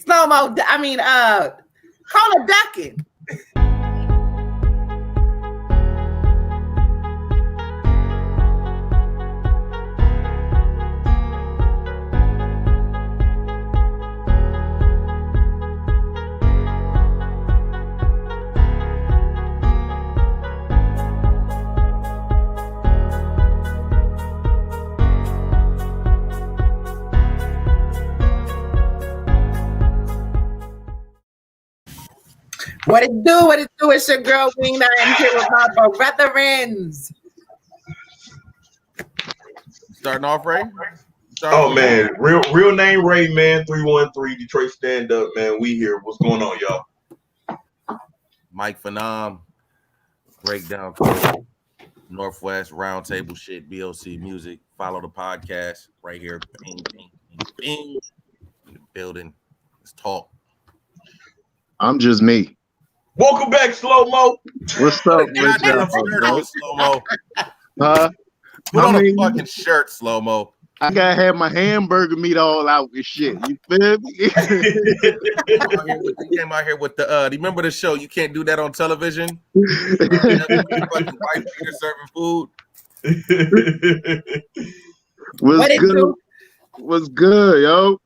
Slow mo. I mean, call a ducking. What it do? What it do? It's your girl Wing. I am here with my brethrens. Starting off, Ray. Man, real name Ray, man. 313 Detroit stand up, man. We here. What's going on, y'all? Mike Phenom, Breakdown Crew, Northwest Roundtable shit, BOC Music. Follow the podcast right here. Bing, bing, bing, bing. In the building. Let's talk. I'm just me. Welcome back, Slow Mo. What's up? Slow Mo. Huh? Put on a fucking shirt, Slow Mo. I gotta have my hamburger meat all out and shit. You feel me? You came out here with the remember the show? You can't do that on television. Fucking white Peter serving food. What's good, yo?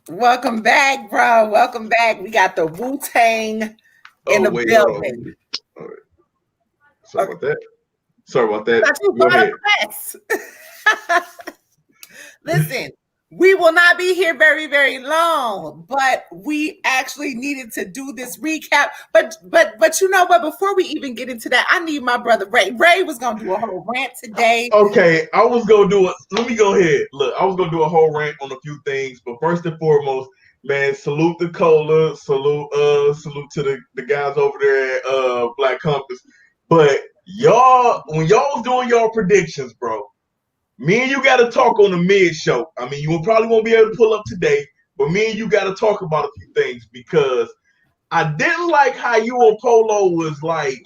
Welcome back, bro. Welcome back. We got the Wu-Tang in the building. All right. Sorry about that. Go ahead. Listen, we will not be here very, very long, but we actually needed to do this recap. But you know what? Before we even get into that, I need my brother Ray. Ray was gonna do a whole rant today. Okay, I was gonna do it. Let me go ahead. Look, I was gonna do a whole rant on a few things, but first and foremost, man, salute the Cola, salute to the guys over there at Black Compass. But y'all, when y'all was doing y'all predictions, bro, me and you got to talk on the mid show. I mean, you probably won't be able to pull up today, but me and you got to talk about a few things because I didn't like how you and Polo was like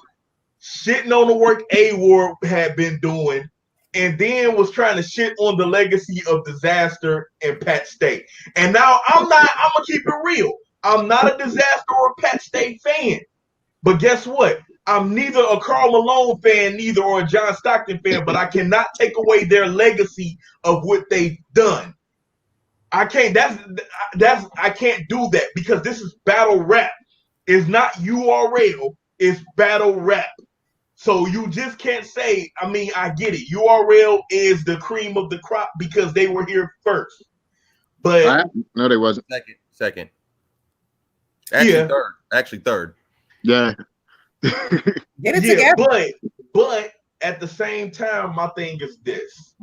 shitting on the work A-Ward had been doing and then was trying to shit on the legacy of Disaster and Pat Stay. And now I'm going to keep it real. I'm not a Disaster or Pat Stay fan. But guess what? I'm neither a Karl Malone fan, neither or a John Stockton fan, but I cannot take away their legacy of what they've done. I can't. I can't do that because this is battle rap. It's not URL. It's battle rap. So you just can't say. I mean, I get it. URL is the cream of the crop because they were here first. But no, they wasn't. Second. Actually, third. Yeah. Get it together. But at the same time, my thing is this.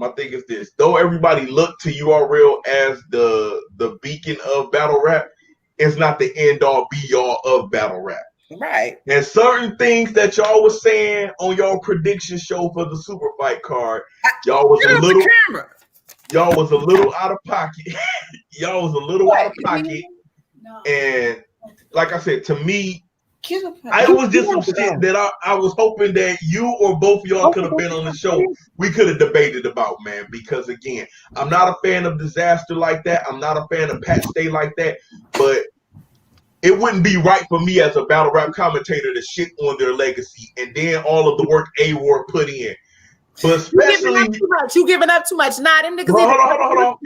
Though everybody looked to URL as the beacon of battle rap, it's not the end all be all of battle rap. Right. And certain things that y'all was saying on y'all prediction show for the super fight card, y'all was a little out of pocket. Y'all was a little out of pocket. No. And like I said, to me, it was just some shit that I was hoping that you or both of y'all could have been on the show. We could have debated about, man, because again, I'm not a fan of Disaster like that. I'm not a fan of Pat Stay like that, but it wouldn't be right for me as a battle rap commentator to shit on their legacy and then all of the work A-Ward put in. But especially you giving up too much. Nah, them niggas. Hold on.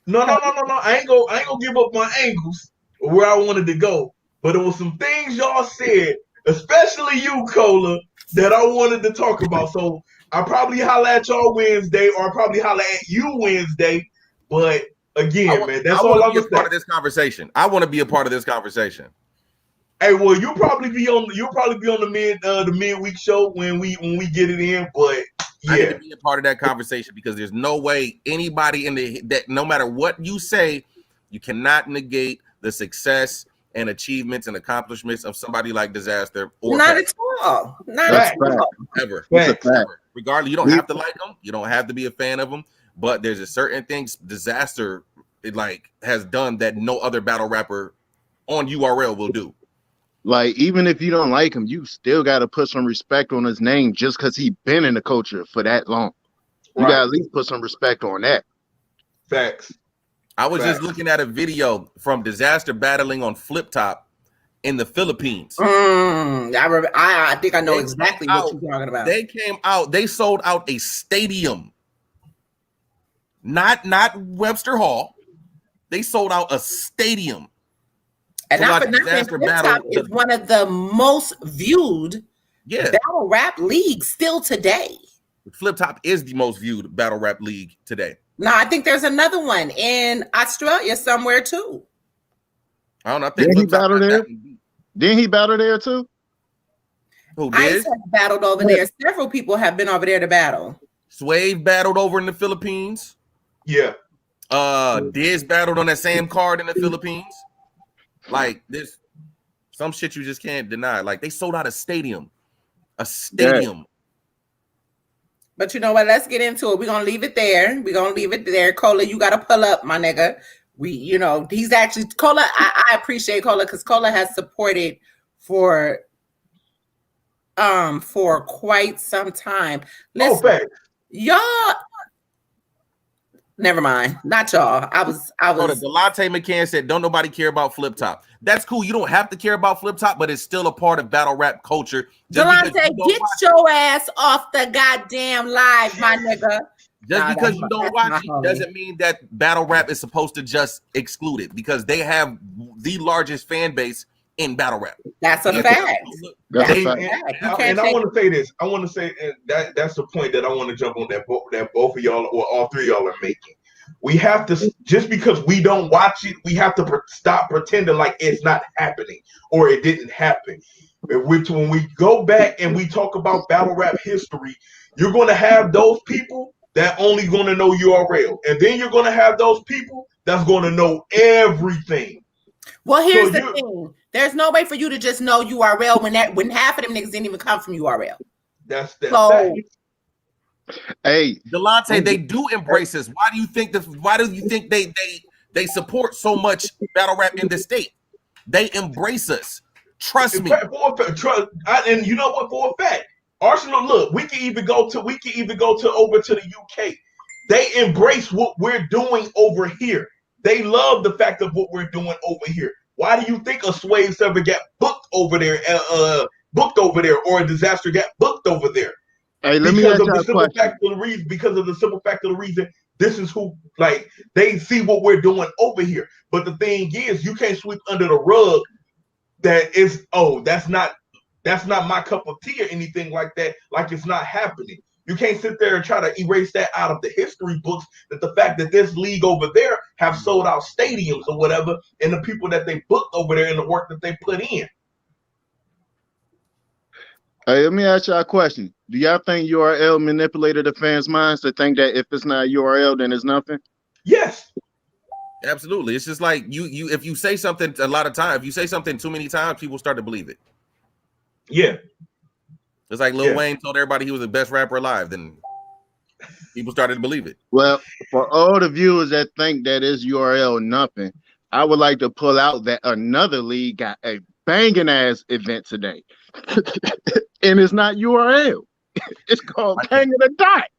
No. I ain't gonna give up my angles where I wanted to go. But there was some things y'all said, especially you, Cola, that I wanted to talk about. So I'll probably holler at y'all Wednesday, or I'll probably holler at you Wednesday. But again, man, that's all I'm saying. Part of this conversation. I want to be a part of this conversation. Hey, well, you'll probably be on the midweek show when we get it in. But yeah, I need to be a part of that conversation because there's no way anybody that no matter what you say, you cannot negate the success and achievements and accomplishments of somebody like Disaster or not at all. Ever. Regardless, you don't have to like them, you don't have to be a fan of them, but there's a certain things Disaster has done that no other battle rapper on URL will do. Like, even if you don't like him, you still got to put some respect on his name just because he been in the culture for that long. You got to at least put some respect on that. Facts. I was just looking at a video from Disaster battling on Flip Top in the Philippines. I think I know exactly what you're talking about. They came out. They sold out a stadium. Not Webster Hall. They sold out a stadium. And not for nothing, Flip Top is one of the most viewed battle rap leagues still today. Flip Top is the most viewed battle rap league today. No, I think there's another one in Australia somewhere too. I don't know. I think Didn't he battle there? Didn't he battle there too? Who Ice has battled over there. Several people have been over there to battle. Swave battled over in the Philippines. Yeah. Diz battled on that same card in the Philippines. Like, there's some shit you just can't deny. Like, they sold out a stadium. A stadium. Yeah. But you know what? Let's get into it. We're gonna leave it there. Cola, you gotta pull up, my nigga. He's actually Cola. I appreciate Cola because Cola has supported for quite some time. Listen, y'all. Never mind. Not y'all. I was. Delonte McCann said, "Don't nobody care about Flip Top." That's cool. You don't have to care about Flip Top, but it's still a part of battle rap culture. Delonte, get your ass off the goddamn live, my nigga. Just because you don't watch it doesn't mean that battle rap is supposed to just exclude it, because they have the largest fan base in battle rap. That's a fact. And I want to say this. I want to say that's the point that I want to jump on that both of y'all or all three of y'all are making. We have to, just because we don't watch it, we have to stop pretending like it's not happening or it didn't happen. When we go back and we talk about battle rap history, you're going to have those people that only going to know URL. And then you're going to have those people that's going to know everything. Well, here's the thing. There's no way for you to just know URL when half of them niggas didn't even come from URL. That's fact. Hey, Delonte, they do embrace us. Why do you think they support so much battle rap in the state? They embrace us. Trust me. And you know what? For a fact, Arsenal. Look, we can even go to over to the UK. They embrace what we're doing over here. They love the fact of what we're doing over here. Why do you think a Swave server got booked over there, or a Disaster got booked over there? Hey, let me ask you a question. Because of the simple fact of the reason, this is who, like, they see what we're doing over here. But the thing is, you can't sweep under the rug that is, that's not my cup of tea or anything like that. Like, it's not happening. You can't sit there and try to erase that out of the history books, that the fact that this league over there have sold out stadiums or whatever, and the people that they booked over there and the work that they put in. Hey, let me ask y'all a question. Do y'all think URL manipulated the fans' minds to think that if it's not URL, then it's nothing? Yes. Absolutely. It's just like you if you say something a lot of times, if you say something too many times, people start to believe it. Yeah. It's like Lil Wayne told everybody he was the best rapper alive, then people started to believe it. Well, for all the viewers that think that is URL nothing, I would like to pull out that another league got a banging ass event today. And it's not URL. It's called Banging a Dot.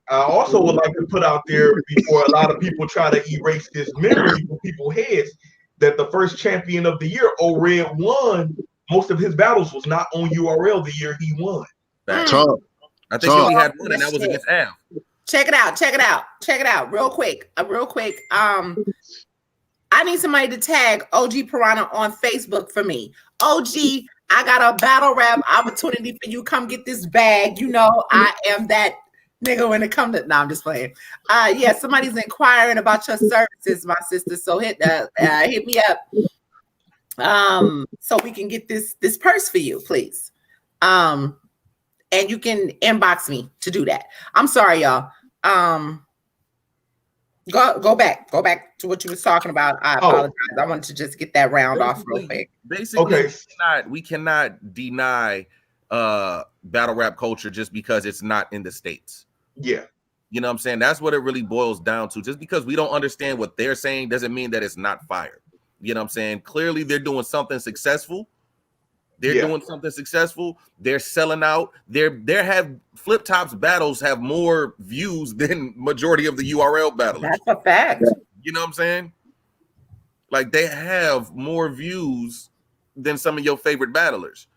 I also would like to put out there, before a lot of people try to erase this memory from people's heads, that the first champion of the year, O-Red, won. Most of his battles was not on URL the year he won. I think he only had one, and that was against Av. Check it out real quick. I need somebody to tag OG Piranha on Facebook for me. OG, I got a battle rap opportunity for you. Come get this bag. You know, I am that nigga when it comes to. No, I'm just playing. Yeah, somebody's inquiring about your services, my sister. So hit me up. So we can get this purse for you, please. And you can inbox me to do that. I'm sorry, y'all. Go back to what you was talking about. I apologize. I wanted to just get that round off real quick. Basically, we cannot deny battle rap culture just because it's not in the States. Yeah. You know what I'm saying? That's what it really boils down to. Just because we don't understand what they're saying doesn't mean that it's not fire. You know what I'm saying? Clearly, they're doing something successful. Doing something successful. They're selling out. There have Flip Top's battles have more views than majority of the URL battles. That's a fact. You know what I'm saying? Like they have more views than some of your favorite battlers.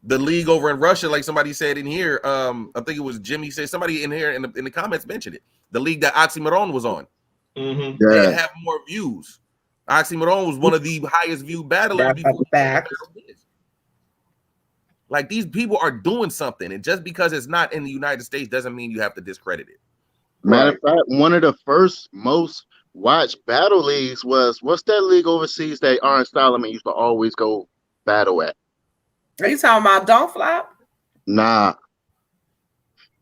The league over in Russia, like somebody said in here, I think it was Jimmy said, somebody in here in the comments mentioned it. The league that Oxymoron was on, they have more views. Oxymoron was one of the highest viewed battlers before back. Like these people are doing something, and just because it's not in the United States doesn't mean you have to discredit it. Matter of fact, one of the first most watched battle leagues was, what's that league overseas that Orange Solomon used to always go battle at? Are you talking about Don't Flop? Nah,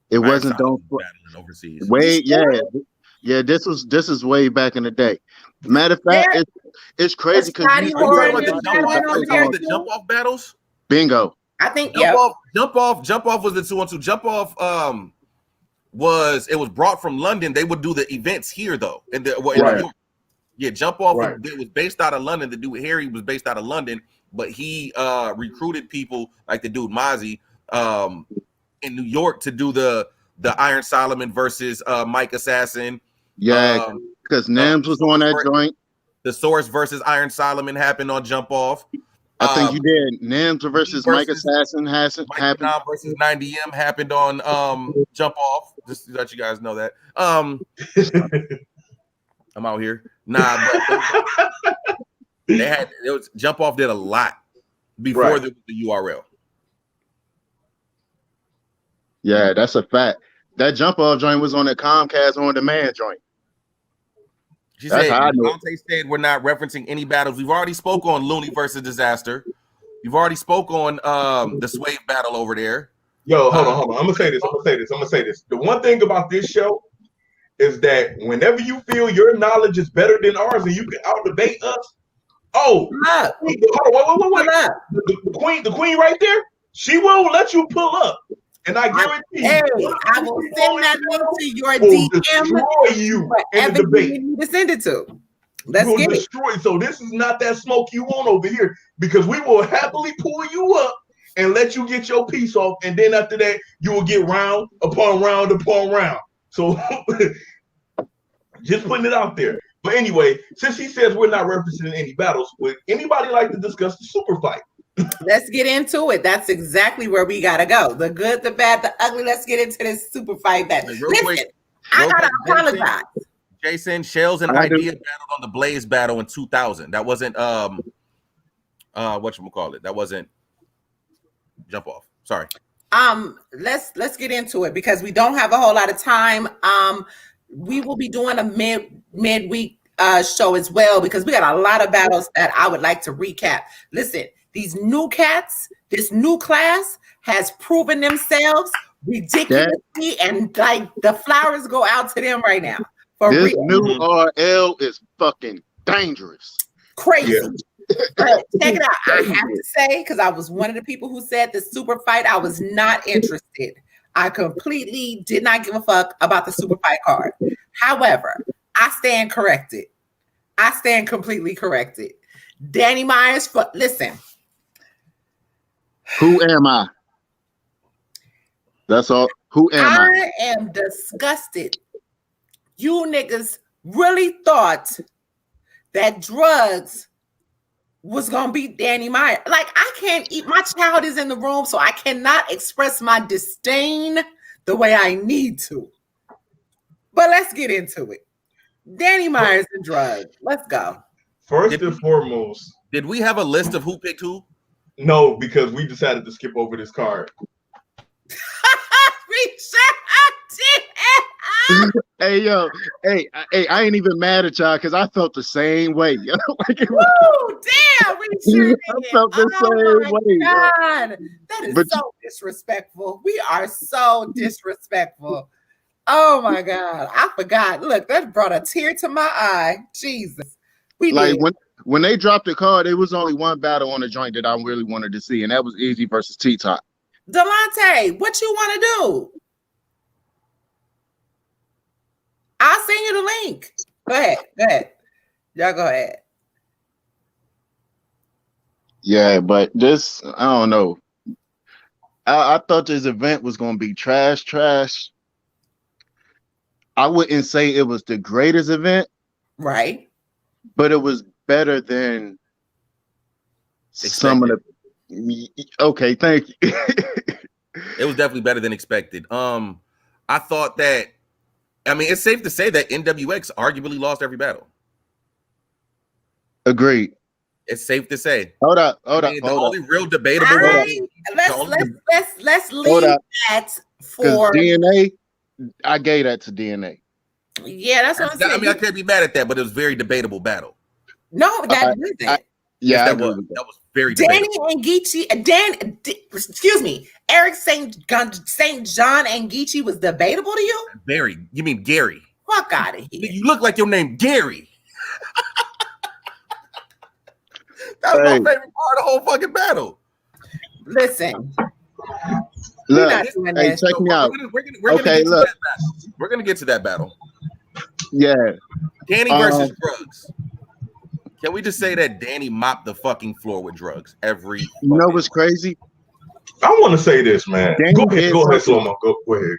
it wasn't Don't Flop. Overseas. Wait, yeah. This is way back in the day. Matter of fact, it's crazy because the jump off battles. Bingo. I think Jump off was the 2-on-2. Jump off was brought from London. They would do the events here though. In New York. Yeah, Jump Off it was based out of London. The dude Harry was based out of London, but he recruited people like the dude Mozzie in New York to do the Iron Solomon versus Mike Assassin. Yeah, because Nams was on that joint. The Source versus Iron Solomon happened on Jump Off. I think you did. Nams versus Mike Assassin happened. Versus 90M happened on Jump Off. Just to let you guys know that. I'm out here. Nah, but Jump Off did a lot before the URL. Yeah, that's a fact. That Jump Off joint was on the Comcast On Demand joint. She said, Dante said we're not referencing any battles. We've already spoke on Looney versus Disaster. You've already spoke on the Swave battle over there. Yo, hold on. I'm gonna say this. The one thing about this show is that whenever you feel your knowledge is better than ours and you can out debate us, wait. The queen right there, she won't let you pull up. And I guarantee you, I will send that link to your DM. Destroy you in the debate. You need to send it to. Let's get it. So this is not that smoke you want over here, because we will happily pull you up and let you get your piece off, and then after that you will get round upon round upon round. So just putting it out there. But anyway, since he says we're not referencing any battles, would anybody like to discuss the super fight? Let's get into it. That's exactly where we gotta go. The good, the bad, the ugly. Let's get into this super fight battle. Listen, I gotta apologize. Jason, Shells and Idea battled on the Blaze battle in 2000. That wasn't whatchamacallit. That wasn't Jump Off. Sorry. Let's get into it because we don't have a whole lot of time. We will be doing a midweek show as well because we got a lot of battles that I would like to recap. Listen, these new cats, this new class has proven themselves ridiculously, and like the flowers go out to them right now. This new RL is fucking dangerous. Crazy. But check it out. I have to say, because I was one of the people who said the super fight, I was not interested. I completely did not give a fuck about the super fight card. However, I stand corrected. I stand completely corrected. Danny Myers, listen. Who am I? That's all. Who am I? I am disgusted. You niggas really thought that drugs was gonna beat Danny Myers. Like, I can't eat. My child is in the room, so I cannot express my disdain the way I need to. But let's get into it. Danny Myers and drugs. Let's go. First and foremost, did we have a list of who picked who? No, because we decided to skip over this card. Hey, yo, hey, I ain't even mad at y'all because I felt the same way. Woo, damn, we sure did. I felt the same way. God. That is so disrespectful. We are so disrespectful. Oh my God, I forgot. Look, that brought a tear to my eye. Jesus. When they dropped the card, it was only one battle on the joint that I really wanted to see, and that was Easy versus T-Top. Delonte, what you want to do? I'll send you the link. Go ahead. Y'all go ahead. Yeah, but this, I don't know. I thought this event was going to be trash. I wouldn't say it was the greatest event. Right. but it was better than some of the. Okay, thank you. It was definitely better than expected. I thought that. I mean, it's safe to say that NWX arguably lost every battle. Agreed. It's safe to say. Hold up. The only real debatable one. Let's leave that for DNA. I gave that to DNA. Yeah, that's what I'm saying. I mean, I can't be mad at that, but it was a very debatable battle. No, that wasn't. Yeah, that was very Danny debatable. and Geechee, excuse me, Eric St. John and Geechee was debatable to you? Barry, you mean Gary? Fuck out of here. You look like your name Gary. That was my favorite part of the whole fucking battle. Listen. Look, hey, check me out. We're gonna get to that battle. Yeah. Danny versus drugs. Can we just say that Danny mopped the fucking floor with drugs every? You know what's crazy? I want to say this, man. Go ahead, Slow-Mo. Go ahead.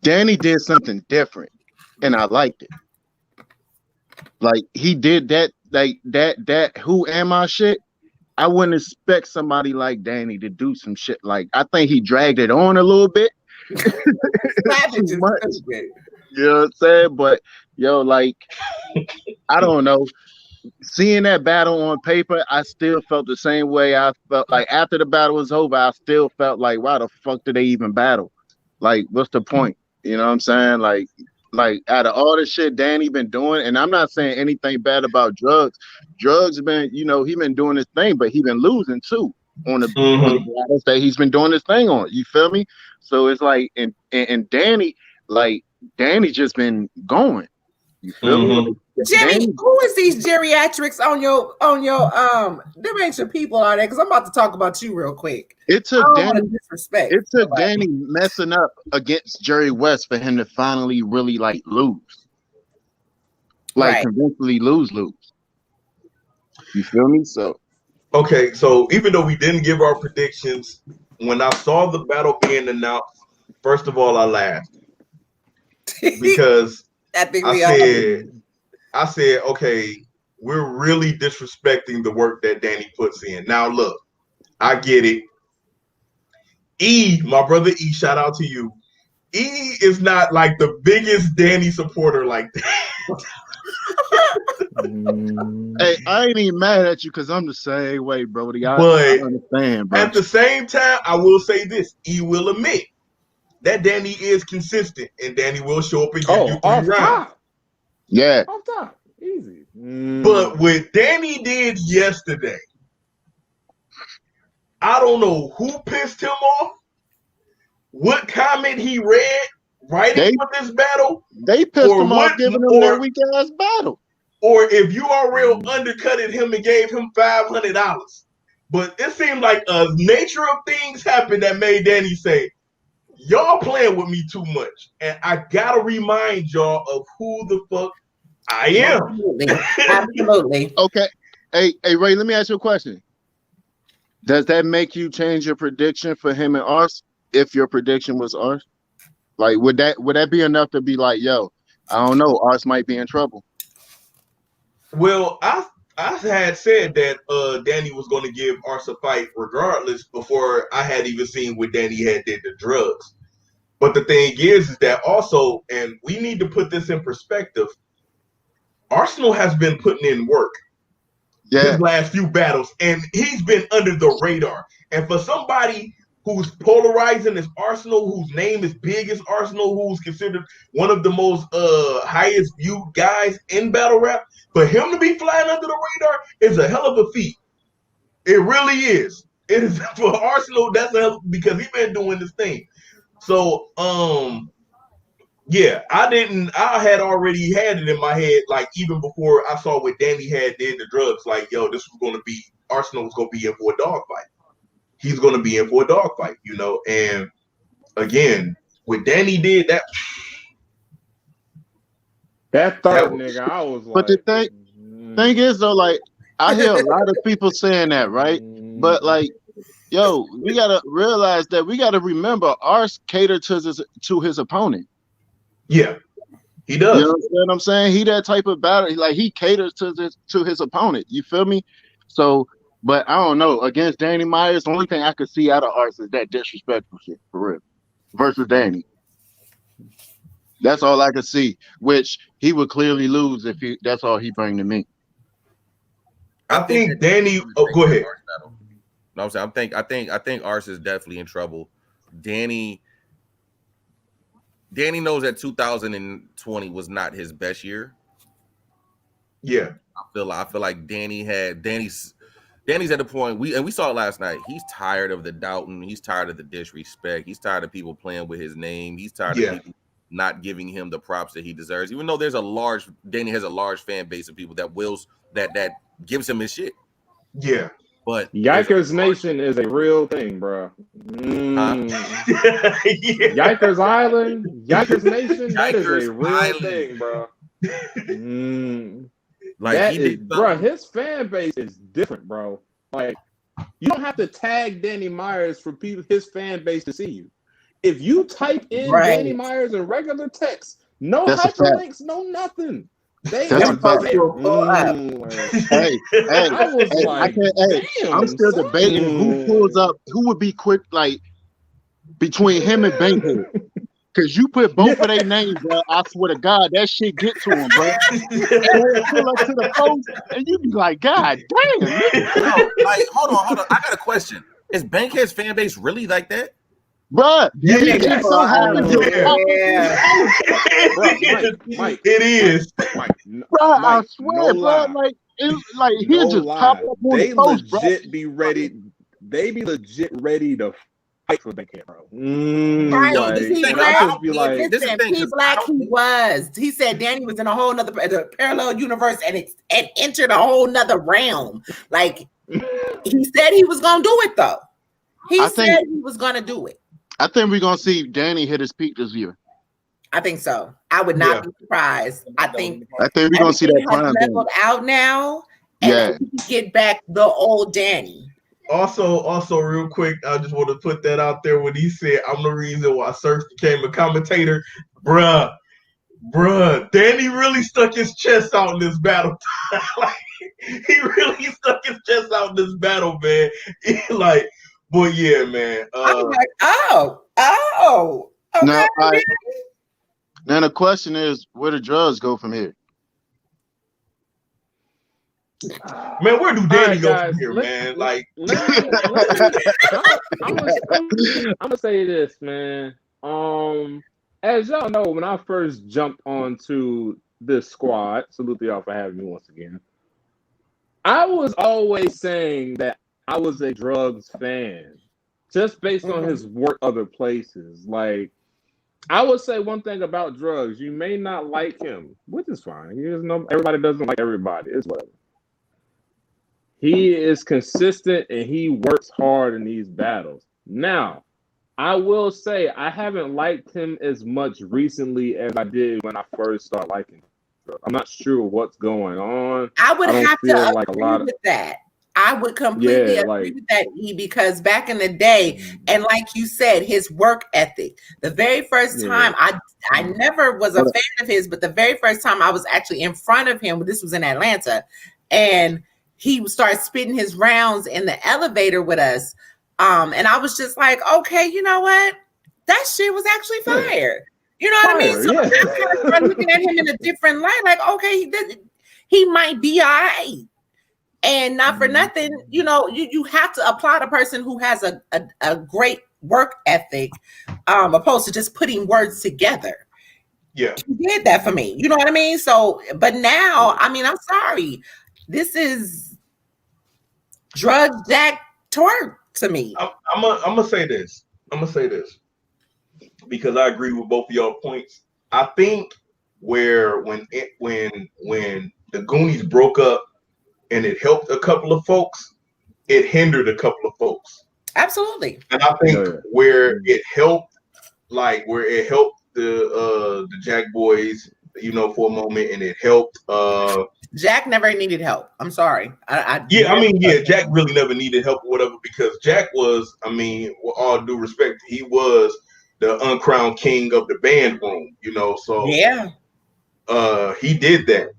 Danny did something different, and I liked it. Like he did that, like that. Who am I? Shit. I wouldn't expect somebody like Danny to do some shit like. I think he dragged it on a little bit. Too much. You know what I'm saying? But yo, like, I don't know. Seeing that battle on paper, I still felt the same way I felt like after the battle was over. I still felt like, why the fuck did they even battle? Like, what's the point? You know what I'm saying? Like out of all the shit Danny been doing, and I'm not saying anything bad about drugs. Drugs have been, he been doing his thing, but he been losing too on the battles that he's been doing his thing on. You feel me? So it's like, and Danny, like Danny just been going. You feel me? Jimmy, who is these geriatrics on your them ain't your people are there? Because I'm about to talk about you real quick. It took Danny disrespect. It took Danny messing up against Jerry West for him to finally really like lose. Like convincingly lose. You feel me? So okay, so even though we didn't give our predictions, when I saw the battle being announced, first of all, I laughed. Because I said, okay, we're really disrespecting the work that Danny puts in. Now, look, I get it. My brother E, shout out to you. E is not like the biggest Danny supporter like that. Hey, I ain't even mad at you because I'm the same way, bro. I understand, bro. At the same time, I will say this. E will admit that Danny is consistent, and Danny will show up and give you 3 rounds. Yeah. Off top. Easy. But what Danny did yesterday, I don't know who pissed him off, what comment he read writing for this battle. They pissed him off giving him that weak ass battle. Or if URL undercutted him and gave him $500. But it seemed like a nature of things happened that made Danny say, y'all playing with me too much. And I gotta remind y'all of who the fuck I am. Absolutely. Okay. Hey, Ray, let me ask you a question. Does that make you change your prediction for him and Ars if your prediction was Ars? Like, would that be enough to be like, yo, I don't know, Ars might be in trouble? Well, I had said that Danny was going to give Ars a fight regardless before I had even seen what Danny had did to drugs. But the thing is that also, and we need to put this in perspective, Arsenal has been putting in work his last few battles, and he's been under the radar. And for somebody who's polarizing as Arsenal, whose name is big as Arsenal, who's considered one of the most highest viewed guys in battle rap, for him to be flying under the radar is a hell of a feat. It really is. It is for Arsenal. That's because he's been doing this thing. So, yeah, I had already had it in my head, like even before I saw what Danny had did the drugs, like, yo, this was going to be, Arsenal was going to be in for a dogfight. He's going to be in for a dogfight, and again, what Danny did, that third nigga, I was like. But the thing is, though, like, I hear a lot of people saying that, right? But, like, yo, we got to realize that we got to remember Ars catered to his opponent. Yeah, He does. You know what I'm saying? He that type of battle, like he caters to his opponent. You feel me? So, but I don't know. Against Danny Myers, the only thing I could see out of Arts is that disrespectful shit for real. Versus Danny. That's all I could see. Which he would clearly lose if that's all he bring to me. I think Danny. Oh, go ahead. No, I'm saying I think Arts is definitely in trouble. Danny knows that 2020 was not his best year. Yeah, I feel like Danny's at the point we saw it last night. He's tired of the doubting. He's tired of the disrespect. He's tired of people playing with his name. He's tired of people not giving him the props that he deserves. Even though Danny has a large fan base of people that gives him his shit. Yeah. But Yikers Nation is a real thing, bro. Yikers Island, Yikers Nation, that is a real thing, bro. Like that is, bro. His fan base is different, bro. Like you don't have to tag Danny Myers for his fan base to see you. If you type in Danny Myers in regular text, no hyperlinks, no nothing. That's a fact. Hey, I was like, I'm still debating who pulls up, who would be quick, like between him and Bankhead. Cause you put both of their names, bro. I swear to God, that shit get to him, bro. And they pull up to the post, and you be like, God damn. Like, hold on. I got a question. Is Bankhead's fan base really like that? Bruh, Mike, it is. Mike, I swear, bro. Like, he'll just pop up on they the post, legit bro. be ready. They be legit ready to fight for Bankhead, bro. He was. He said Danny was in a whole nother parallel universe and entered a whole nother realm. Like he said he was gonna do it though. He said he was gonna do it. I think we're gonna see Danny hit his peak this year. I think so. I would not be surprised. I think we're gonna see that prime leveled out now, and we can get back the old Danny. Also, real quick, I just want to put that out there when he said, "I'm the reason why Surf became a commentator." Bruh, Danny really stuck his chest out in this battle. Like he really stuck his chest out in this battle, man. Like. Boy, yeah, man. I'm like, okay. Now the question is, where the drugs go from here? Man, where do Danny go from here, man? Like, I'm gonna say this, man. As y'all know, when I first jumped onto this squad, salute to y'all for having me once again. I was always saying that I was a Drugs fan, just based on his work other places. Like, I would say one thing about Drugs: you may not like him, which is fine. Everybody doesn't like everybody. It's whatever. He is consistent and he works hard in these battles. Now, I will say I haven't liked him as much recently as I did when I first started liking him. I'm not sure what's going on. I would have to agree with that. I would completely agree with that, because back in the day, and like you said, his work ethic. The very first time, I never was a fan of his, but the very first time I was actually in front of him, this was in Atlanta, and he started spitting his rounds in the elevator with us. And I was just like, okay, you know what? That shit was actually fire. You know what I mean? So I started looking at him in a different light, like, okay, he might be all right. And not for nothing, you know, you have to applaud a person who has a great work ethic, opposed to just putting words together. Yeah. He did that for me. You know what I mean? So, but now, I mean, I'm sorry. This is drug jack twerk to me. I'm gonna say this. Because I agree with both of y'all points. I think when the Goonies broke up, and it helped a couple of folks, it hindered a couple of folks. Absolutely. And I think where it helped the Jack boys, you know, for a moment, and it helped. Jack never needed help. I'm sorry. Jack really never needed help or whatever, because Jack was, I mean, with all due respect, he was the uncrowned king of the band room, you know. So yeah. he did that.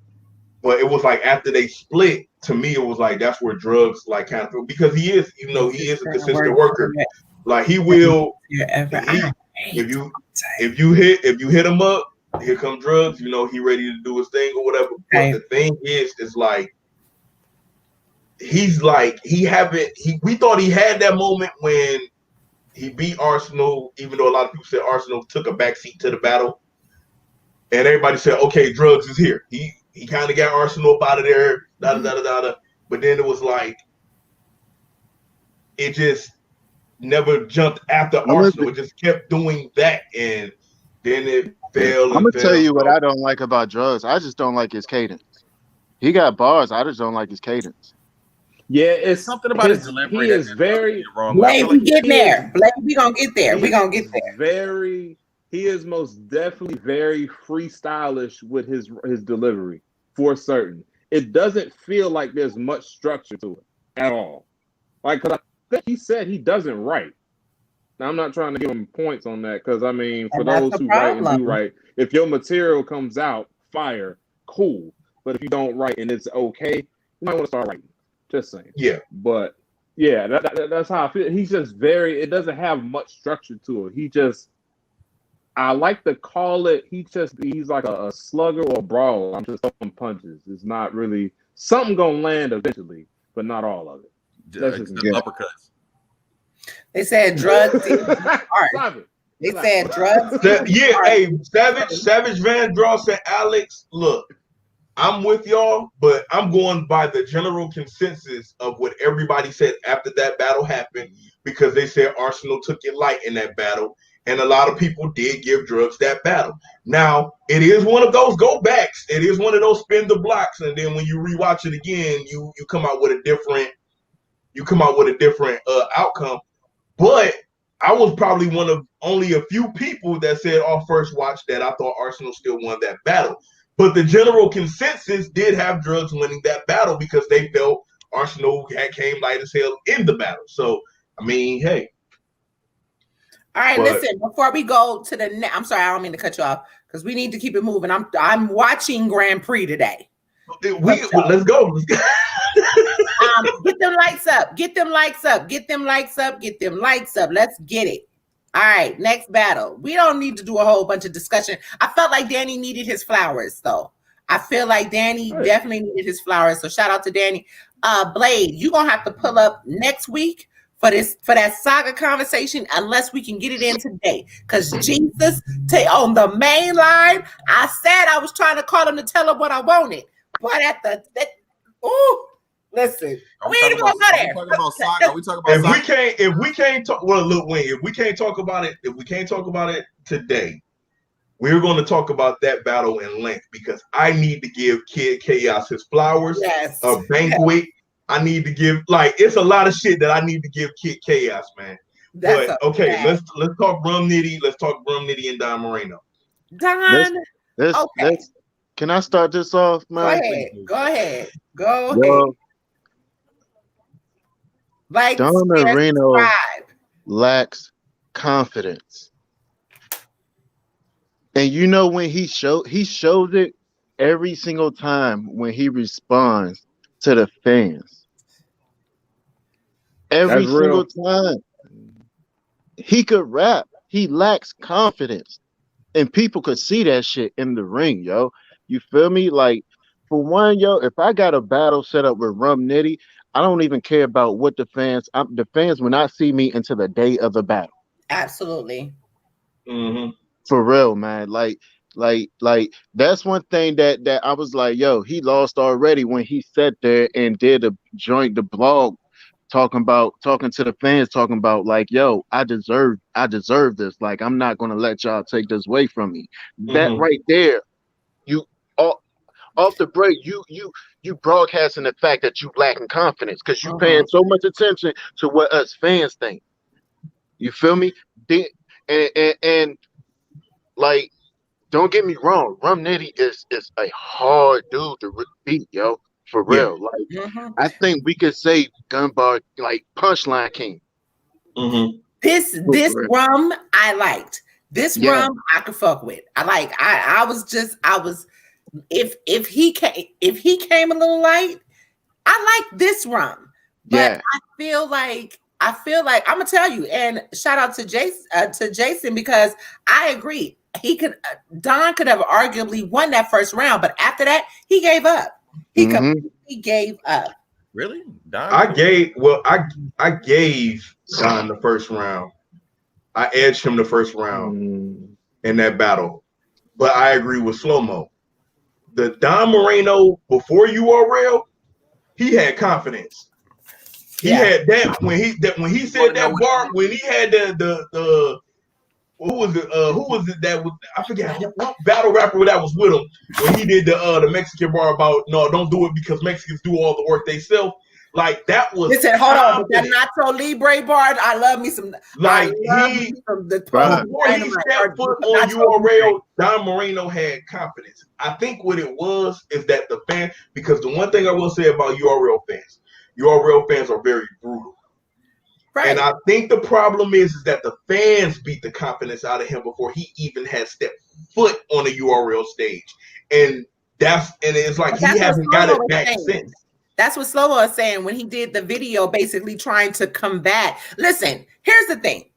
But it was like after they split, to me, it was like that's where drugs like kind of, because he is, you know, he is a consistent worker. Like he will, if you hit him up, here come drugs. You know, he ready to do his thing or whatever. But the thing is like we thought he had that moment when he beat Arsenal, even though a lot of people said Arsenal took a backseat to the battle, and everybody said, okay, drugs is here. He kind of got Arsenal up out of there, but then it was like it just never jumped after Arsenal. It just kept doing that, and then it fell. I'm gonna tell you what I don't like about drugs. I just don't like his cadence. He got bars. I just don't like his cadence. Yeah, it's something about his delivery. He is very wrong. Blake, we get there. Blake, we gonna get there. We gonna get there. He is most definitely very freestylish with his delivery, for certain. It doesn't feel like there's much structure to it at all. Like, because I think he said he doesn't write. Now, I'm not trying to give him points on that, because, I mean, for those who write and do write, if your material comes out, fire, cool. But if you don't write and it's okay, you might want to start writing. Just saying. Yeah. But, yeah, that's how I feel. He's just it doesn't have much structure to it. He just, I like to call it, he's like a slugger or a brawler. I'm just throwing punches. It's not really, something gonna land eventually, but not all of it. That's just uppercuts. They said drugs. They said drugs. Savage Van Dross and Alex, look, I'm with y'all, but I'm going by the general consensus of what everybody said after that battle happened, because they said Arsenal took it light in that battle. And a lot of people did give drugs that battle. Now, it is one of those go backs. It is one of those spin the blocks. And then when you rewatch it again, you come out with a different outcome. But I was probably one of only a few people that said on first watch that I thought Arsenal still won that battle. But the general consensus did have drugs winning that battle because they felt Arsenal came light as hell in the battle. So, I mean, hey. All right, listen, before we go to the next, I'm sorry, I don't mean to cut you off, because we need to keep it moving. I'm watching Grand Prix today. Let's go. Get them likes up. Get them likes up. Get them likes up. Get them likes up. Let's get it. All right, next battle. We don't need to do a whole bunch of discussion. I felt like Danny needed his flowers, though. I feel like Danny definitely needed his flowers. So shout out to Danny. Blade, you're gonna have to pull up next week for that saga conversation, unless we can get it in today. Because Jesus, on the main line, I said I was trying to call him to tell him what I wanted. But listen, we ain't even gonna go there. If we can't talk, well, look, Wayne, if we can't talk about it today, we're going to talk about that battle in length, because I need to give Kid Chaos his flowers. Yes. A banquet. I need to give, like, it's a lot of shit that I need to give Kid Chaos, man. Let's talk Rum Nitty. Let's talk Rum Nitty and Don Moreno. Don. Can I start this off, man? Go ahead. Like, Don Moreno lacks confidence. And you know, when he shows it every single time when he responds to the fans. Every single time. He could rap. He lacks confidence. And people could see that shit in the ring, yo. You feel me? Like, for one, yo, if I got a battle set up with Rum Nitty, I don't even care about what the fans will not see me until the day of the battle. Absolutely. Mm-hmm. For real, man. Like that's one thing that I was like, yo, he lost already when he sat there and did the blog talking to the fans, talking about like, yo, I deserve this. Like, I'm not gonna let y'all take this away from me. Mm-hmm. That right there, you off the break, you broadcasting the fact that you lacking confidence because you paying so much attention to what us fans think. You feel me? And like, don't get me wrong, Rum Nitty is a hard dude to beat, yo. For real. Yeah. Like, I think we could say Gunbar, like, Punchline King. Mm-hmm. This Rum I liked. This Rum I could fuck with. I was if he came a little light, I like this run. But Yeah. I feel like I'm gonna tell you, and shout out to Jason because I agree. Don could have arguably won that first round, but after that, he gave up. He completely gave up. Really? Don? I gave Don the first round. I edged him the first round in that battle. But I agree with Slow-Mo. The Don Moreno before URL, he had confidence. He had that when he said that bar, when he had the who was it that was, I forget what battle rapper that was with him when he did the Mexican bar about no, don't do it because Mexicans do all the work they self. Like that was. Listen, hold on, that Nacho Libre bar. I love me some. Like before he stepped foot on URL, Don Moreno had confidence. I think what it was is that the fan, because the one thing I will say about URL fans are very brutal. Right. And I think the problem is that the fans beat the confidence out of him before he even had stepped foot on the URL stage. And it's like he hasn't got it back since. That's what Slow-Mo is saying when he did the video basically trying to combat. Listen, here's the thing.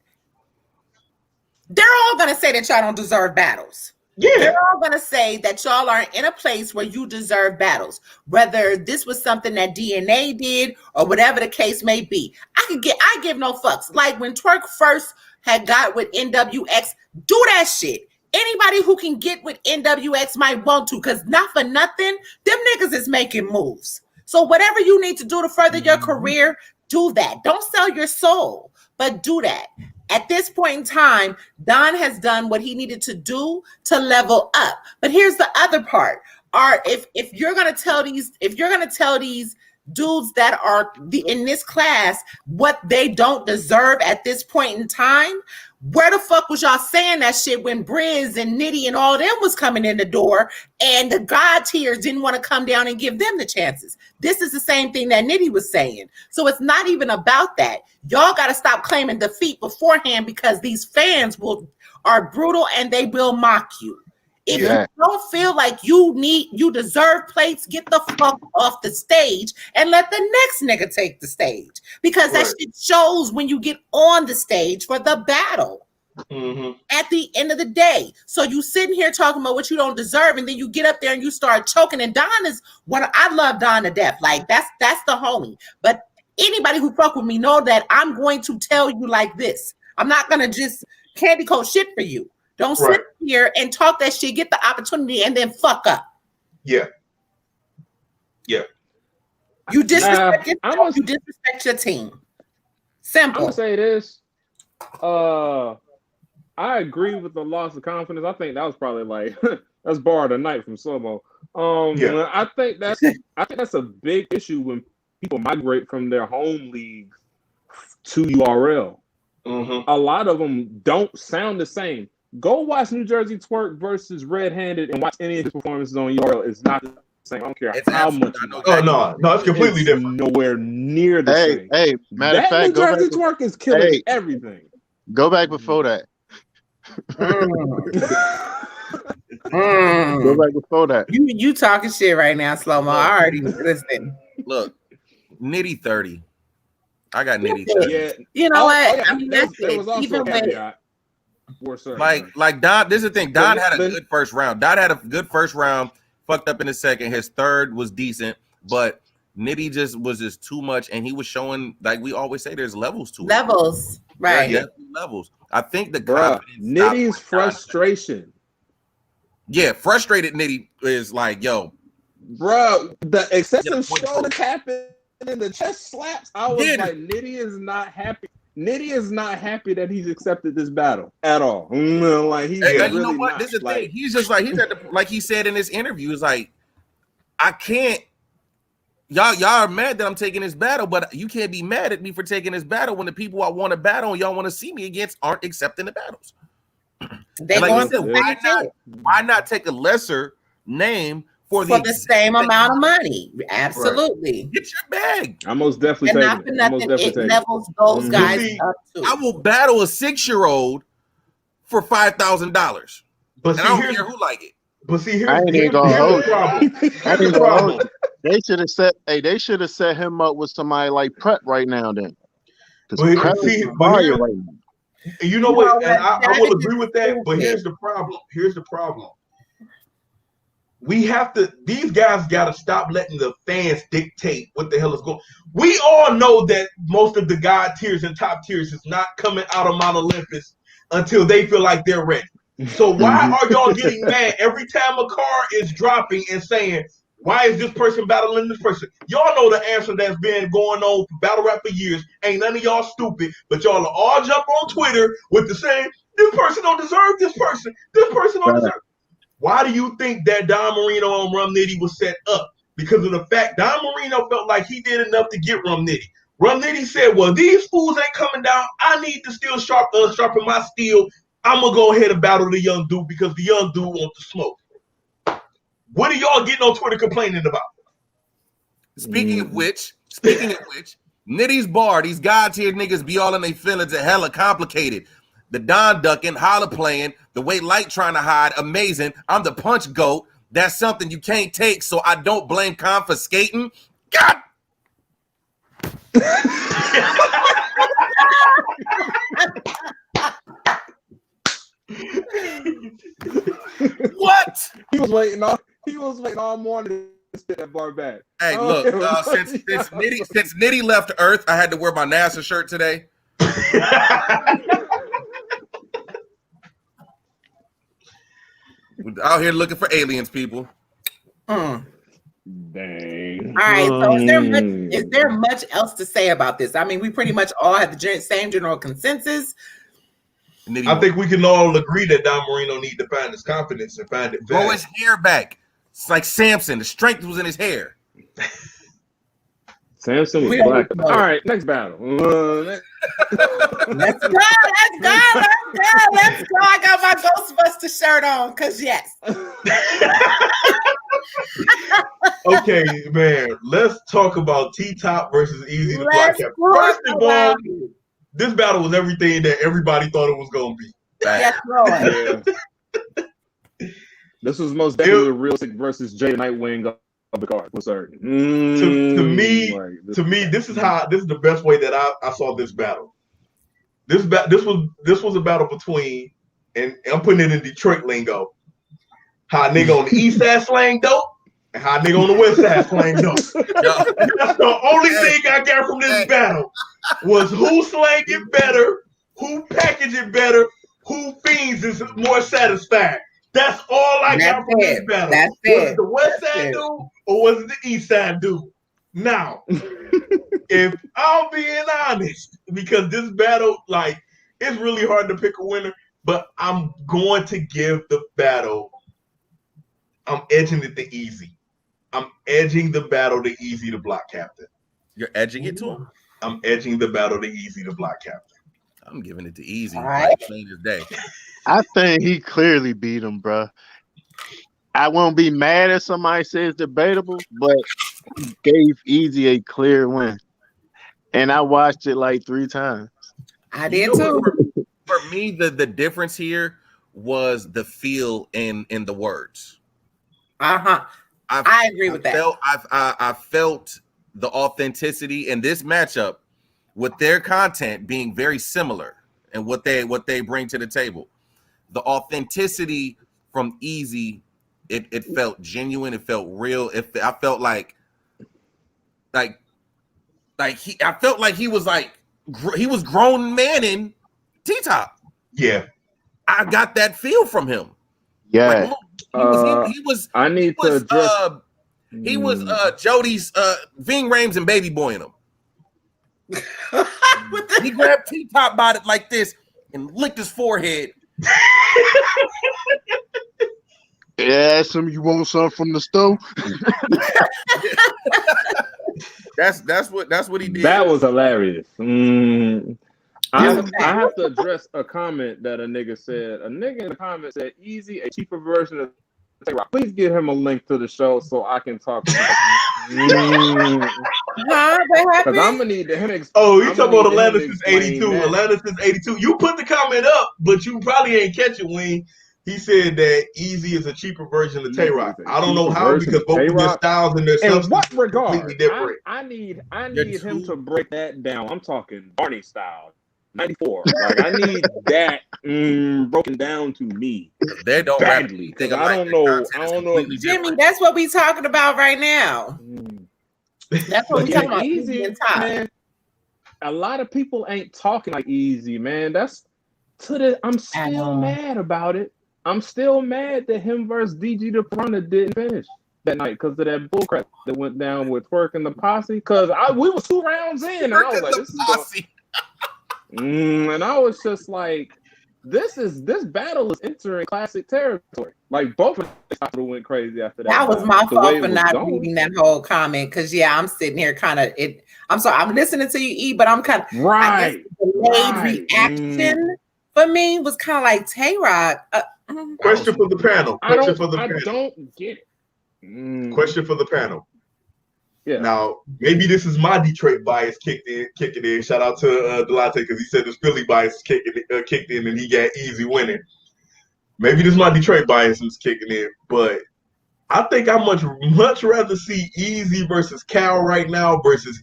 They're all going to say that y'all don't deserve battles. Yeah. They're all going to say that y'all aren't in a place where you deserve battles. Whether this was something that DNA did or whatever the case may be. I give no fucks. Like when Twerk first had got with NWX, do that shit. Anybody who can get with NWX might want to, because not for nothing, them niggas is making moves. So whatever you need to do to further your career, do that. Don't sell your soul, but do that. At this point in time, Don has done what he needed to do to level up. But here's the other part. If you're gonna tell these dudes that are in this class what they don't deserve at this point in time, where the fuck was y'all saying that shit when Briz and Nitty and all them was coming in the door and the God tiers didn't want to come down and give them the chances? This is the same thing that Nitty was saying. So it's not even about that. Y'all got to stop claiming defeat beforehand because these fans are brutal and they will mock you. If you don't feel like you deserve plates, get the fuck off the stage and let the next nigga take the stage. Because that shit shows when you get on the stage for the battle. At the end of the day. So you sitting here talking about what you don't deserve, and then you get up there and you start choking. And Don is I love Don to death. Like that's the homie. But anybody who fuck with me know that I'm going to tell you like this. I'm not gonna just candy coat shit for you. Don't sit here and talk that shit, get the opportunity, and then fuck up. Yeah. You disrespect you disrespect your team. Simple. I'm gonna say this. I agree with the loss of confidence. I think that was probably like that's bar of the night from Slow-Mo. I think that's a big issue when people migrate from their home leagues to URL. A lot of them don't sound the same. Go watch New Jersey Twerk versus Red Handed and watch any of his performances on URL. It's not the same. I don't care how much. No, it's completely different. Nowhere near the same. Hey, matter of fact, New Jersey Twerk is killing everything. Go back before that. Go back before that. You talking shit right now, Slow-Mo. I already listening. Look, Nitty 30. I got Nitty 30. Yeah. You know what? I mean, that's it. Even like Don, this is the thing. Don had a good first round. Don had a good first round, fucked up in the second. His third was decent, but Nitty was just too much, and he was showing, like we always say, there's levels to it. Levels, right? Yeah, levels. I think the confidence. Nitty's frustration. Yeah, frustrated Nitty is like, yo, bro, the excessive shoulder tapping and the chest slaps. I was like, Nitty is not happy. Nitty is not happy that he's accepted this battle at all. Like he's really you know what? not. This is the thing. He's just like he's at the, like he said in his interview. He's like, I can't. Y'all are mad that I'm taking this battle, but you can't be mad at me for taking this battle when the people I want to battle and y'all want to see me against aren't accepting the battles. They like said, why not take a lesser name for the same amount of money? Absolutely. Right. Get your bag. I'm most definitely and taking not for nothing, it levels those guys up too. I will battle a 6-year-old for $5,000. But I don't care who like it. But see, I ain't even here's gonna hold the you. problem. I Here's ain't the even gonna hold problem. you. They should have set him up with somebody like Prep right now then. Because But Prep see, is but fire here, right now. you know You what? know And what? I That will is agree with that. But stupid. here's the problem. Here's the problem. We have to. These guys got to stop letting the fans dictate what the hell is going. We all know that most of the God tiers and top tiers is not coming out of Mount Olympus until they feel like they're ready. So why are y'all getting mad every time a car is dropping and saying, why is this person battling this person? Y'all know the answer that's been going on for battle rap for years. Ain't none of y'all stupid, but y'all all jump on Twitter with the same, this person don't deserve this person. This person don't deserve. Why do you think that Don Marino and Rum Nitty was set up? Because of the fact Don Marino felt like he did enough to get Rum Nitty. Rum Nitty said, well, these fools ain't coming down. I need to still sharpen my steel. I'm going to go ahead and battle the young dude because the young dude wants to smoke. What are y'all getting on Twitter complaining about? Speaking of which, Nitty's bar, these God tier niggas be all in their feelings and hella complicated. The Don ducking, holla playing, the way Light trying to hide, amazing. I'm the punch goat. That's something you can't take, so I don't blame confiscating. God. What? He was waiting all morning to spit that bar back. Hey, look, since Nitty left Earth, I had to wear my NASA shirt today. We're out here looking for aliens, people. Dang. All right. So is there much else to say about this? I mean, we pretty much all have the same general consensus. I think we can all agree that Don Marino needs to find his confidence and find it. Grow his hair back. It's like Samson. The strength was in his hair. Samson was black. All right, next battle. Let's go. Let's go. I got my Ghostbuster shirt on, because yes. Okay, man. Let's talk about T-Top versus Easy the Block Captain. First of all, this battle was everything that everybody thought it was going to be. Yes, Lord. Yeah. This was most definitely Realistic versus Jay Nightwing of the card for certain. To me, this is the best way that I saw this battle. This was a battle between, and I'm putting it in Detroit lingo, how a nigga on the east side slang dope and how a nigga on the west side slang dope. That's the only thing I got from this battle was who slang it better, who package it better, who fiends is more satisfied. That's all I got from this battle. Was it the west side dude or was it the east side dude? Now, if I'm being honest, because this battle, like, it's really hard to pick a winner, but I'm going to give the battle, I'm edging it to Easy. I'm edging the battle to Easy the Block Captain. You're edging it to him? I'm edging the battle to Easy the Block Captain. I'm giving it to Easy. Right. Like plain as day. I think he clearly beat him, bro. I won't be mad if somebody says debatable, but he gave Easy a clear win. And I watched it like 3 times. I did too. For me, the difference here was the feel in the words. I agree with that. I felt the authenticity in this matchup with their content being very similar and what they bring to the table. The authenticity from Easy, it felt genuine. It felt real. I felt like he was grown man in T-Top. Yeah, I got that feel from him. Yeah, he was. I need to address. He was Jody's Ving Rhames and Baby Boy in him. He grabbed T-Top by it like this and licked his forehead. Yeah, you want something from the stove? That's what he did. That was hilarious. I have to address a comment that a nigga said. A nigga in the comment said, "Easy, a cheaper version of Tay-Rock. Please give him a link to the show so I can talk to him." Because I'm gonna need him. Oh, you talking about Atlantis is 82? Atlantis is 82. You put the comment up, but you probably ain't catch it, Wayne. He said that Easy is a cheaper version of Tay Rock. I don't know how because both of their styles and their In substance what are regard? completely different. I need him to break that down. I'm talking Barney style, 94. Like I need that broken down to me. They don't badly. I don't know. Jimmy, that's what we talking about right now. That's what we talking about. Easy and Top. Man, a lot of people ain't talking like Easy, man. That's to the. I'm still mad about it. I'm still mad that him versus DG the Piranha didn't finish that night because of that bullcrap that went down with Twerk and the Posse. Because we was 2 rounds in, and I was like, "This is." And I was just like, "This battle is entering classic territory." Like both of them went crazy after that. That was my fault for not reading that whole comment because I'm sitting here kind of I'm sorry, I'm listening to you, E, but I'm kind of right. Delayed reaction for me was kind of like Tay Rock. Question for the panel. I don't get it. Question for the panel. Yeah. Now, maybe this is my Detroit bias kicking in. Shout out to Delonte because he said his Philly bias kicked in and he got Easy winning. Maybe this is my Detroit bias is kicking in, but I think I much rather see Easy versus Cal right now versus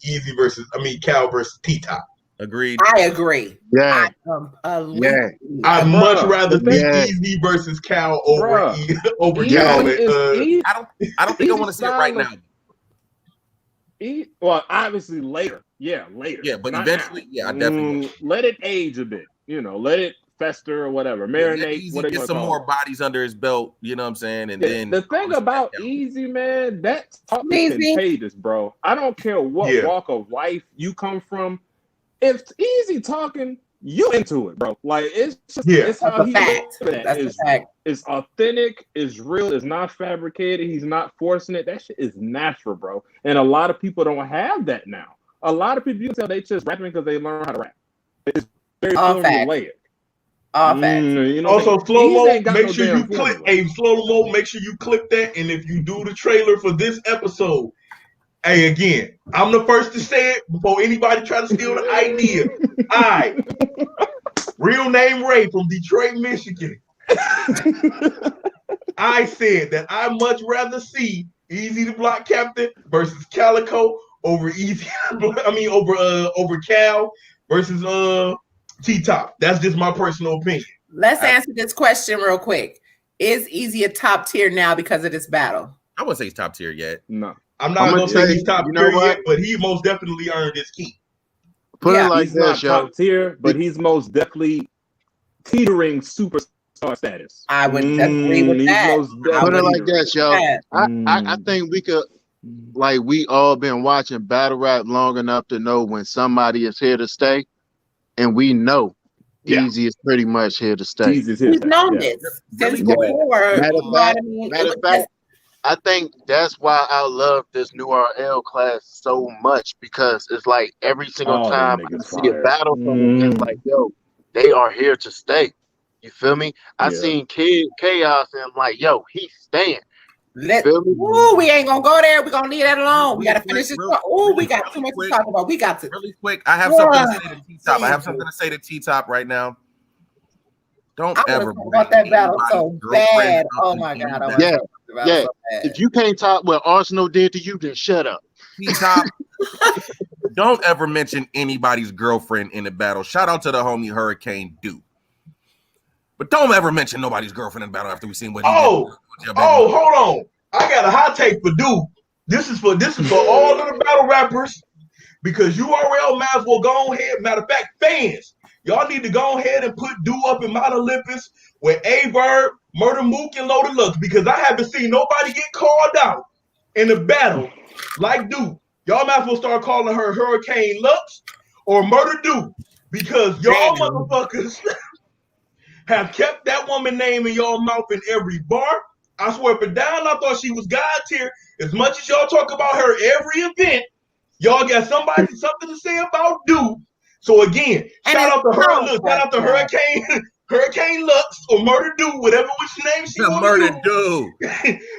Cal versus T-Top. Agreed. I agree. Yeah. I'd much rather see Easy versus Cal over Cal. I don't think I want to see it right now. Well, obviously later. Yeah, later. Yeah, but eventually, I definitely let it age a bit. Let it fester or whatever. Marinate. Easy, get some more bodies under his belt. You know what I'm saying? And then the thing about Easy, man, that's contagious, bro. I don't care what walk of life you come from. If Easy talking, you into it, bro. Like it's just it's how he fact. That's a fact. It's authentic, it's real, it's not fabricated, he's not forcing it. That shit is natural, bro. And a lot of people don't have that now. A lot of people you can tell they just rapping because they learn how to rap. It's very formulaic. All facts. Also, slow-mo, make sure you click slow-mo, make sure you click that. And if you do the trailer for this episode, hey, again, I'm the first to say it before anybody try to steal the idea. Real name Ray from Detroit, Michigan. I said that I much rather see Easy the Block Captain versus Calico over over Cal versus T-Top. That's just my personal opinion. Let's answer this question real quick. Is Easy a top tier now because of this battle? I wouldn't say he's top tier yet. No. I'm not going to say he's top tier yet, but he most definitely earned his keep. Put it like he's this, not top tier, but he's most definitely teetering superstar status. I would agree with that. Put it like this, yo. I think we could, like, we all been watching battle rap long enough to know when somebody is here to stay, and we know Easy is pretty much here to stay. We've known this since before. Matter of fact, I think that's why I love this new RL class so much because it's like every single time I see a battle from them, it's like, yo, they are here to stay. You feel me? I seen Kid Chaos and I'm like, yo, he's staying. We ain't gonna go there. We're gonna leave that alone. We gotta finish this. We got too much to talk about. We got to really quick. I have something to say to T-Top. I have something to say to T-Top right now. Don't ever talk about that battle so bad. Oh my god. Yeah. If you can't talk what Arsenal did to you, then shut up. T-Top. Don't ever mention anybody's girlfriend in the battle. Shout out to the homie Hurricane Duke. But don't ever mention nobody's girlfriend in the battle after we seen what he did. Hold on. I got a hot take for Duke. This is for all of the battle rappers because URL might as well go ahead. Matter of fact, fans, y'all need to go ahead and put Duke up in Mount Olympus with A-Verb, Murder Mook, and Loaded Lux because I haven't seen nobody get called out in a battle like Duke. Y'all might as well start calling her Hurricane Lux or Murder Duke because y'all motherfuckers have kept that woman name in y'all mouth in every bar. I swear up and down, I thought she was God tier. As much as y'all talk about her every event, y'all got something to say about Duke. So again, shout out to her. Look, shout out to Hurricane Lux or Murder Duke, whatever which name she wants. Murder Duke.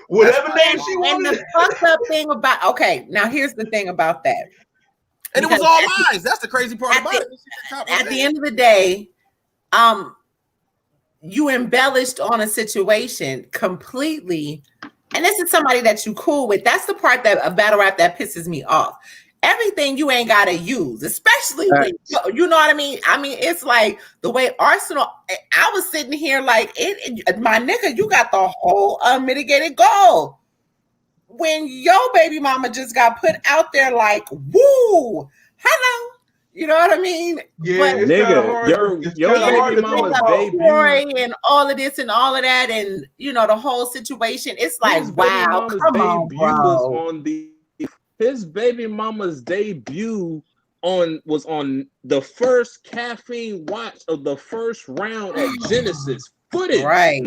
Whatever name she wants. And the fucked up thing about now here's the thing about that. And it was all lies. That's the crazy part about it. At the end of the day, you embellished on a situation completely, and this is somebody that you cool with. That's the part that a battle rap that pisses me off. Everything you ain't gotta use, especially when you know what I mean. I mean, it's like the way Arsenal. I was sitting here like, my nigga, you got the whole unmitigated goal. When your baby mama just got put out there like, woo, hello. You know what I mean? Yeah, but, it's kind of hard. It's kind of hard to talk about and all of this and all of that, and you know the whole situation. It's like, his wow, come on, bro. His baby mama's debut was on the first caffeine watch of the first round at Genesis footage. Right.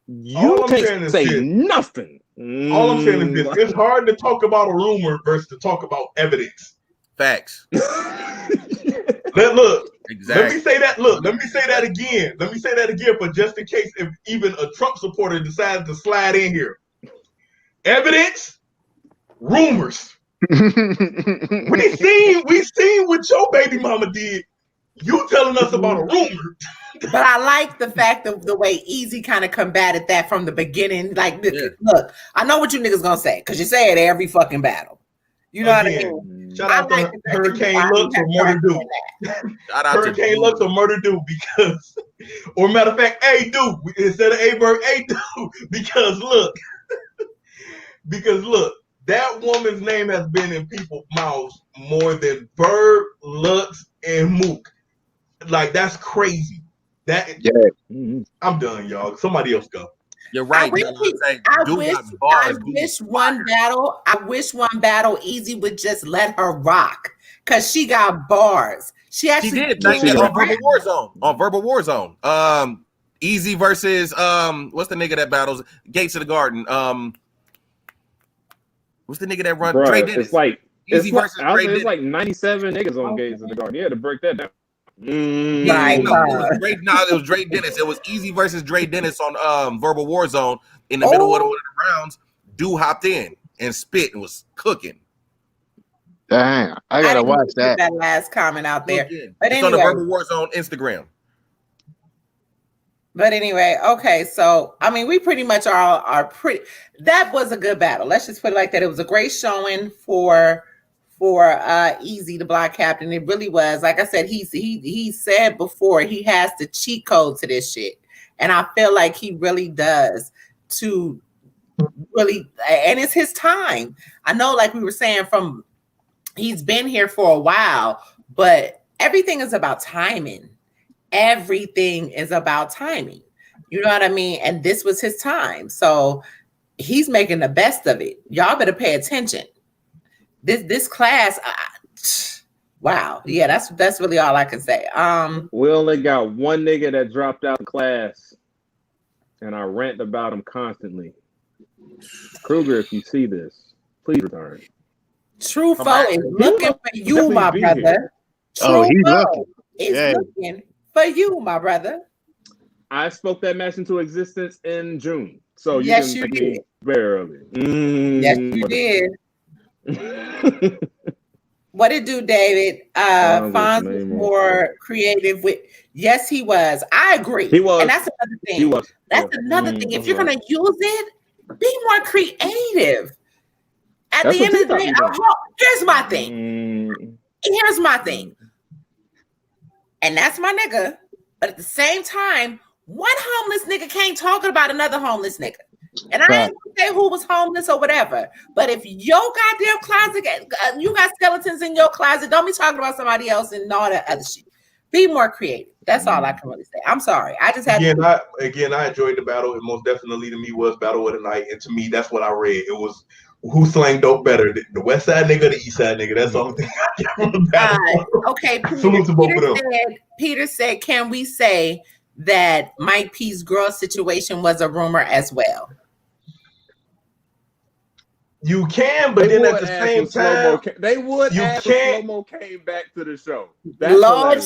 You can't say nothing. All I'm saying is this: it's hard to talk about a rumor versus to talk about evidence. Facts. Look. Exactly. Let me say that. Look, let me say that again. Let me say that again for just in case if even a Trump supporter decides to slide in here. Evidence, rumors. we seen what your baby mama did. You telling us about a rumor. But I like the fact of the way Easy kind of combated that from the beginning. Like, look, I know what you niggas gonna say because you say it every fucking battle. You know what I mean? Shout out to Hurricane Lux or Murder Do. Hurricane Lux or Murder Do because, or matter of fact, A Do instead of A-Bird, A Do because look, that woman's name has been in people's mouths more than Bird, Lux, and Mook. Like that's crazy. I'm done, y'all. Somebody else go. You're right. I wish one battle Easy would just let her rock because she got bars. She did like that on Verbal Warzone. On Verbal Warzone. Easy versus what's the nigga that battles Gates of the Garden? What's the nigga that runs Dre Dennis? It's like 97 niggas on Gates of the Garden. Yeah, to break that down. Right. It was Dre Dennis. It was Easy versus Dre Dennis on Verbal Warzone in the middle of one of the rounds. Dude hopped in and spit and was cooking. Damn, I gotta watch that. That last comment out there. But it's on the Verbal Warzone Instagram. But anyway, okay, so I mean, we pretty much are pretty. That was a good battle. Let's just put it like that. It was a great showing for Easy, the block captain. It really was. Like I said, he said before he has the cheat code to this shit, and I feel like he really does to really. And it's his time. I know, like we were saying, he's been here for a while, but everything is about timing. Everything is about timing. You know what I mean? And this was his time, so he's making the best of it. Y'all better pay attention. This class, wow, yeah, that's really all I can say. We only got one nigga that dropped out of class, and I rant about him constantly. Kruger, if you see this, please return. True Foe is looking for you, my brother. He's looking. Is looking for you, my brother. I spoke that match into existence in June, so yes, you did very early. Yes, you did. What it do, David? Fonz was more creative with. Yes, he was. I agree. He was, and that's another thing. That's another thing. If you're gonna use it, be more creative. At the end of the day, here's my thing. Here's my thing. And that's my nigga. But at the same time, one homeless nigga can't talk about another homeless nigga. And I ain't gonna say who was homeless or whatever. But if your goddamn closet, you got skeletons in your closet, don't be talking about somebody else and all that other shit. Be more creative. That's all I can really say. I'm sorry. I just had I enjoyed the battle. It most definitely to me was battle of the night. And to me, that's what I read. It was who slang dope better, the West Side nigga or the East Side nigga. That's the only thing I get from the battle. Okay, Peter said, can we say that Mike P's girl situation was a rumor as well? You can, but then at the same time, they would. You can't. Slow-mo came back to the show. Lord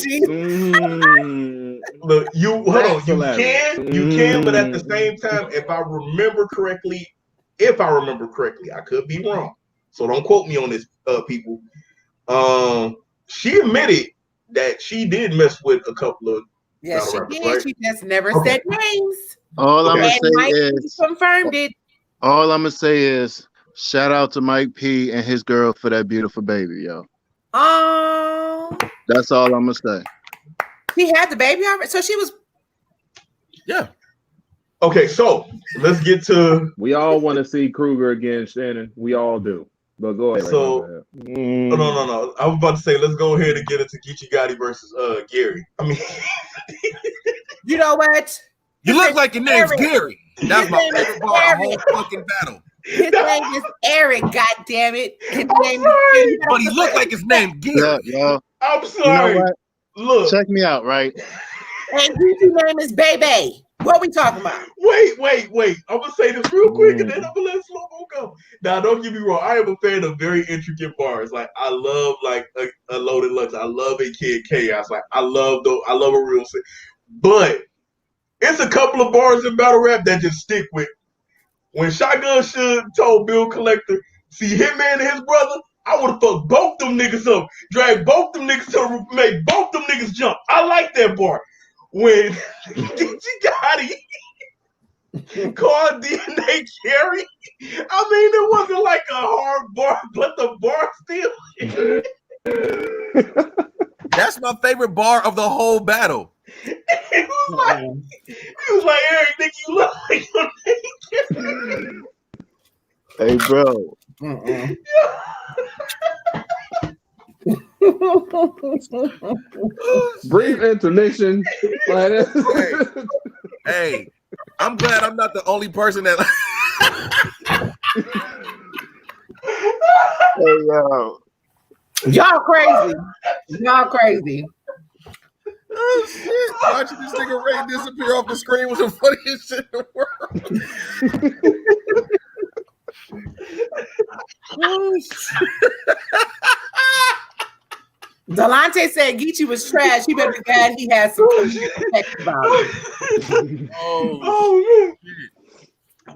Look, you hold on. You can, but at the same time, if I remember correctly, I could be wrong. So don't quote me on this, people. She admitted that she did mess with a couple of Yes, Battle she rappers, did. right? She just never Okay. said names. All I'm Okay. gonna And say Mike is, confirmed it. all I'm gonna say is, shout out to Mike P and his girl for that beautiful baby, yo. Oh, That's all I'm gonna say. she had the baby already. So she was. Yeah. Okay, so let's get to We all want to see Kruger again, Shannon. We all do. But go ahead. So- no. I was about to say let's go ahead and get into Geechee Gotti versus Gary. I mean, You know what? You look like your name's Eric. Gary. That's His my name is favorite part of the whole Eric. fucking battle. His name is Eric. God damn it! His name sorry. is. But he looked like his name Gary. Look, yo, I'm you know sorry. what? Look, Check me out, right? And his name is Bebe. What we talking about? wait. I'm gonna say this real quick, and then I'm gonna let Slow Mo go. Now, don't get me wrong. I am a fan of very intricate bars. Like I love like a Loaded Lux. I love a Kid Chaos. Like I love a real. But it's a couple of bars in battle rap that just stick with. When Shotgun Suge told Bill Collector, see Hitman and his brother, I would have fucked both them niggas up, drag both them niggas to the roof, make both them niggas jump. I like that bar. When Geechee Gotti called DNA Gary, I mean, it wasn't like a hard bar, but the bar still. That's my favorite bar of the whole battle. He was like, Eric, nigga, you look like your name. Hey, bro. Brief intermission. Hey, I'm glad I'm not the only person that. Hey, yo. Y'all crazy. Y'all crazy. Oh shit! Watching this nigga Ray disappear off the screen was the funniest shit in the world. Oh shit! Delonte said Geechee was trash. He better be glad he had some respect about it.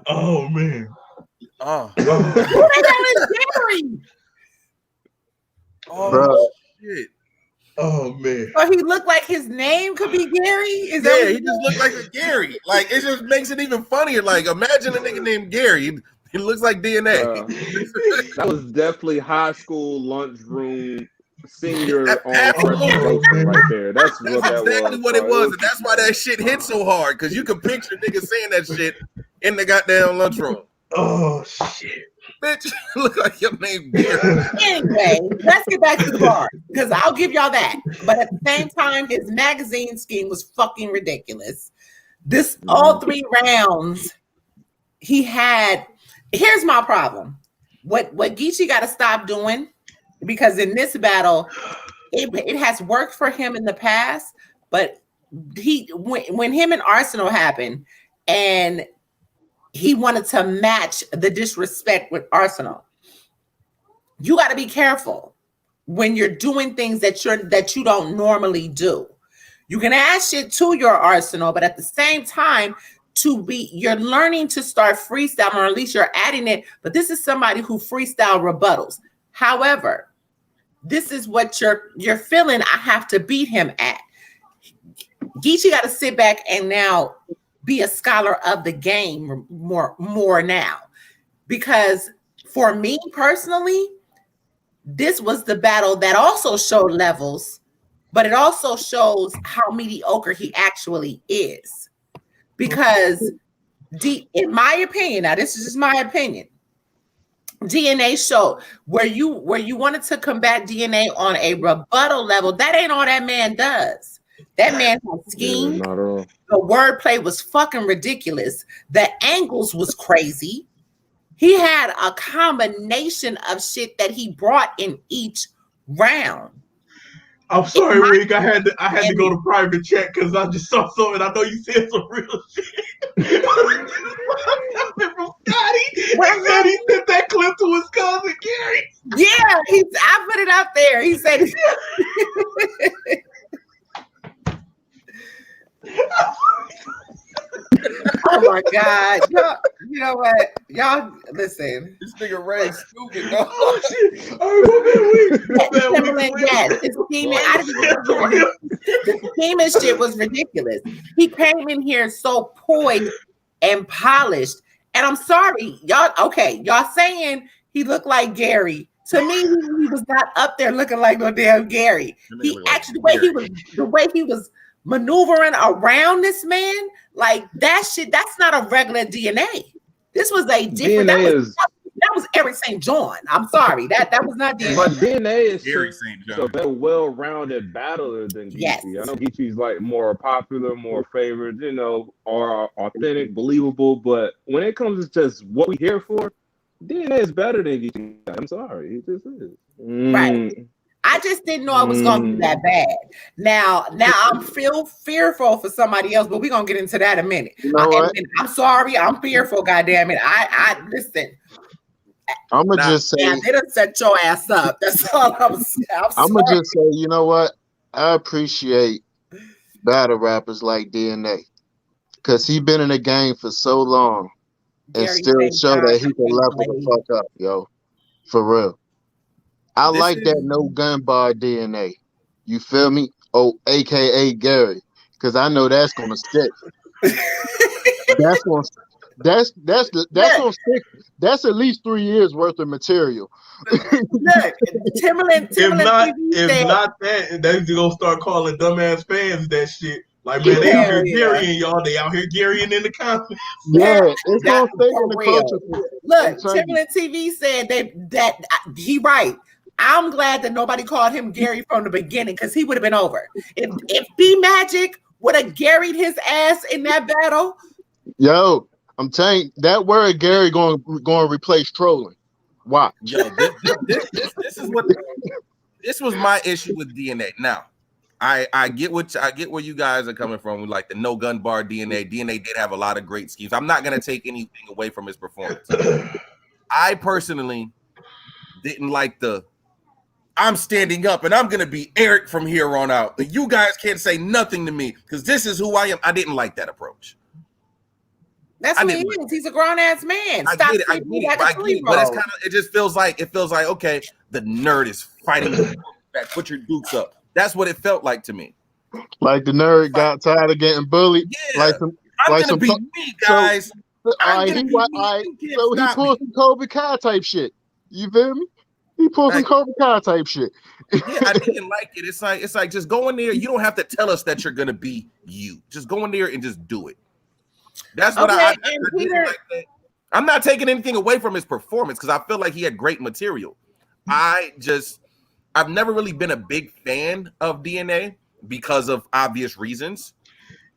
Oh man. Oh, Who the hell is Gary? oh Bro. shit! Oh man. So he looked like his name could be Gary? Is that Yeah, what he just looked like a Gary. Like it just makes it even funnier. Like imagine a nigga named Gary. He looks like DNA. That was definitely high school lunchroom senior on Absolutely. freshman right there. That's what That's that exactly was. what it bro. was, and that's why that shit hit so hard. Because you can picture niggas saying that shit in the goddamn lunchroom. Oh shit. Bitch, you look like your name Gary. Anyway, let's get back to the bar because I'll give y'all that. But at the same time, his magazine scheme was fucking ridiculous. This all 3 rounds he had. Here's my problem. What Geechee got to stop doing, because in this battle, it has worked for him in the past, but when him and Arsenal happened, and he wanted to match the disrespect with Arsenal. You got to be careful when you're doing things that you don't normally do. You can add shit to your arsenal, but at the same time, you're learning to start freestyle, or at least you're adding it. But this is somebody who freestyle rebuttals. However, this is what you're feeling. I have to beat him at. Geechee got to sit back and now be a scholar of the game more now, because for me personally, this was the battle that also showed levels, but it also shows how mediocre he actually is. Because in my opinion, now this is just my opinion, DNA showed where you wanted to combat DNA on a rebuttal level. That ain't all that man does. That man had schemes. Not at all. The wordplay was fucking ridiculous. The angles was crazy. He had a combination of shit that he brought in each round. I'm sorry, Rick. I had to go to private chat because I just saw something. I know you said some real shit. From Scotty. He said he sent that clip to his cousin Gary. Yeah, I put it up there. He said oh my God. You know what? Y'all listen. This nigga Ray stupid. No. Oh shit. All right, Yes, his scheming. scheming shit was ridiculous. He came in here so poised and polished. And I'm sorry, y'all. Okay, y'all saying he looked like Gary. To me, he was not up there looking like no damn Gary. He actually the way he was maneuvering around this man, like that shit. That's not a regular DNA. This was a different. That was Eric St. John. I'm sorry, that was not DNA. But DNA is Eric St. John. a well-rounded battler than Geechee. Yes. I know Geechee's like more popular, more favored, or authentic, believable. But when it comes to just what we here for, DNA is better than Geechee. I'm sorry, it just is. Right. I just didn't know it was going to be that bad. Now I'm fearful for somebody else, but we're going to get into that in a minute. You know what? I'm sorry. I'm fearful, goddammit. I listen. I'm going to just say. Yeah, they done set your ass up. That's all I'm saying. I'm going to just say, you know what? I appreciate battle rappers like DNA because he been in the game for so long and still show that he can level the fuck up, yo. For real. I like that no gun bar DNA. You feel me? Oh, AKA Gary, because I know that's gonna stick. That's gonna stick. That's at least 3 years worth of material. Look, Timberland if not that, they're gonna start calling dumbass fans that shit. Like, man, they out here Garying y'all. They out here Garying in the comments. Yeah, it's gonna stay in the culture. Look, Timberland TV said that he right. I'm glad that nobody called him Gary from the beginning because he would have been over. If B Magic would have Garyed his ass in that battle. Yo, I'm telling you, that word Gary going to replace trolling. Watch. Yo, this was my issue with DNA. Now, I get where you guys are coming from. Like the no gun bar DNA. DNA did have a lot of great schemes. I'm not gonna take anything away from his performance. I personally didn't like I'm standing up and I'm gonna be Eric from here on out. You guys can't say nothing to me because this is who I am. I didn't like that approach. That's what he is. He's a grown ass man. I get it. But it just feels like okay, the nerd is fighting back. Put your dukes up. That's what it felt like to me. Like the nerd got tired of getting bullied. Yeah. I'm gonna be me, guys. So he pulled some Kobe Kai type shit. You feel me? He pulled some Kobe Kai type shit. Yeah, I didn't like it. It's like just go in there. You don't have to tell us that you're gonna be you. Just go in there and just do it. That's what I didn't like that. I'm not taking anything away from his performance because I feel like he had great material. I've never really been a big fan of DNA because of obvious reasons.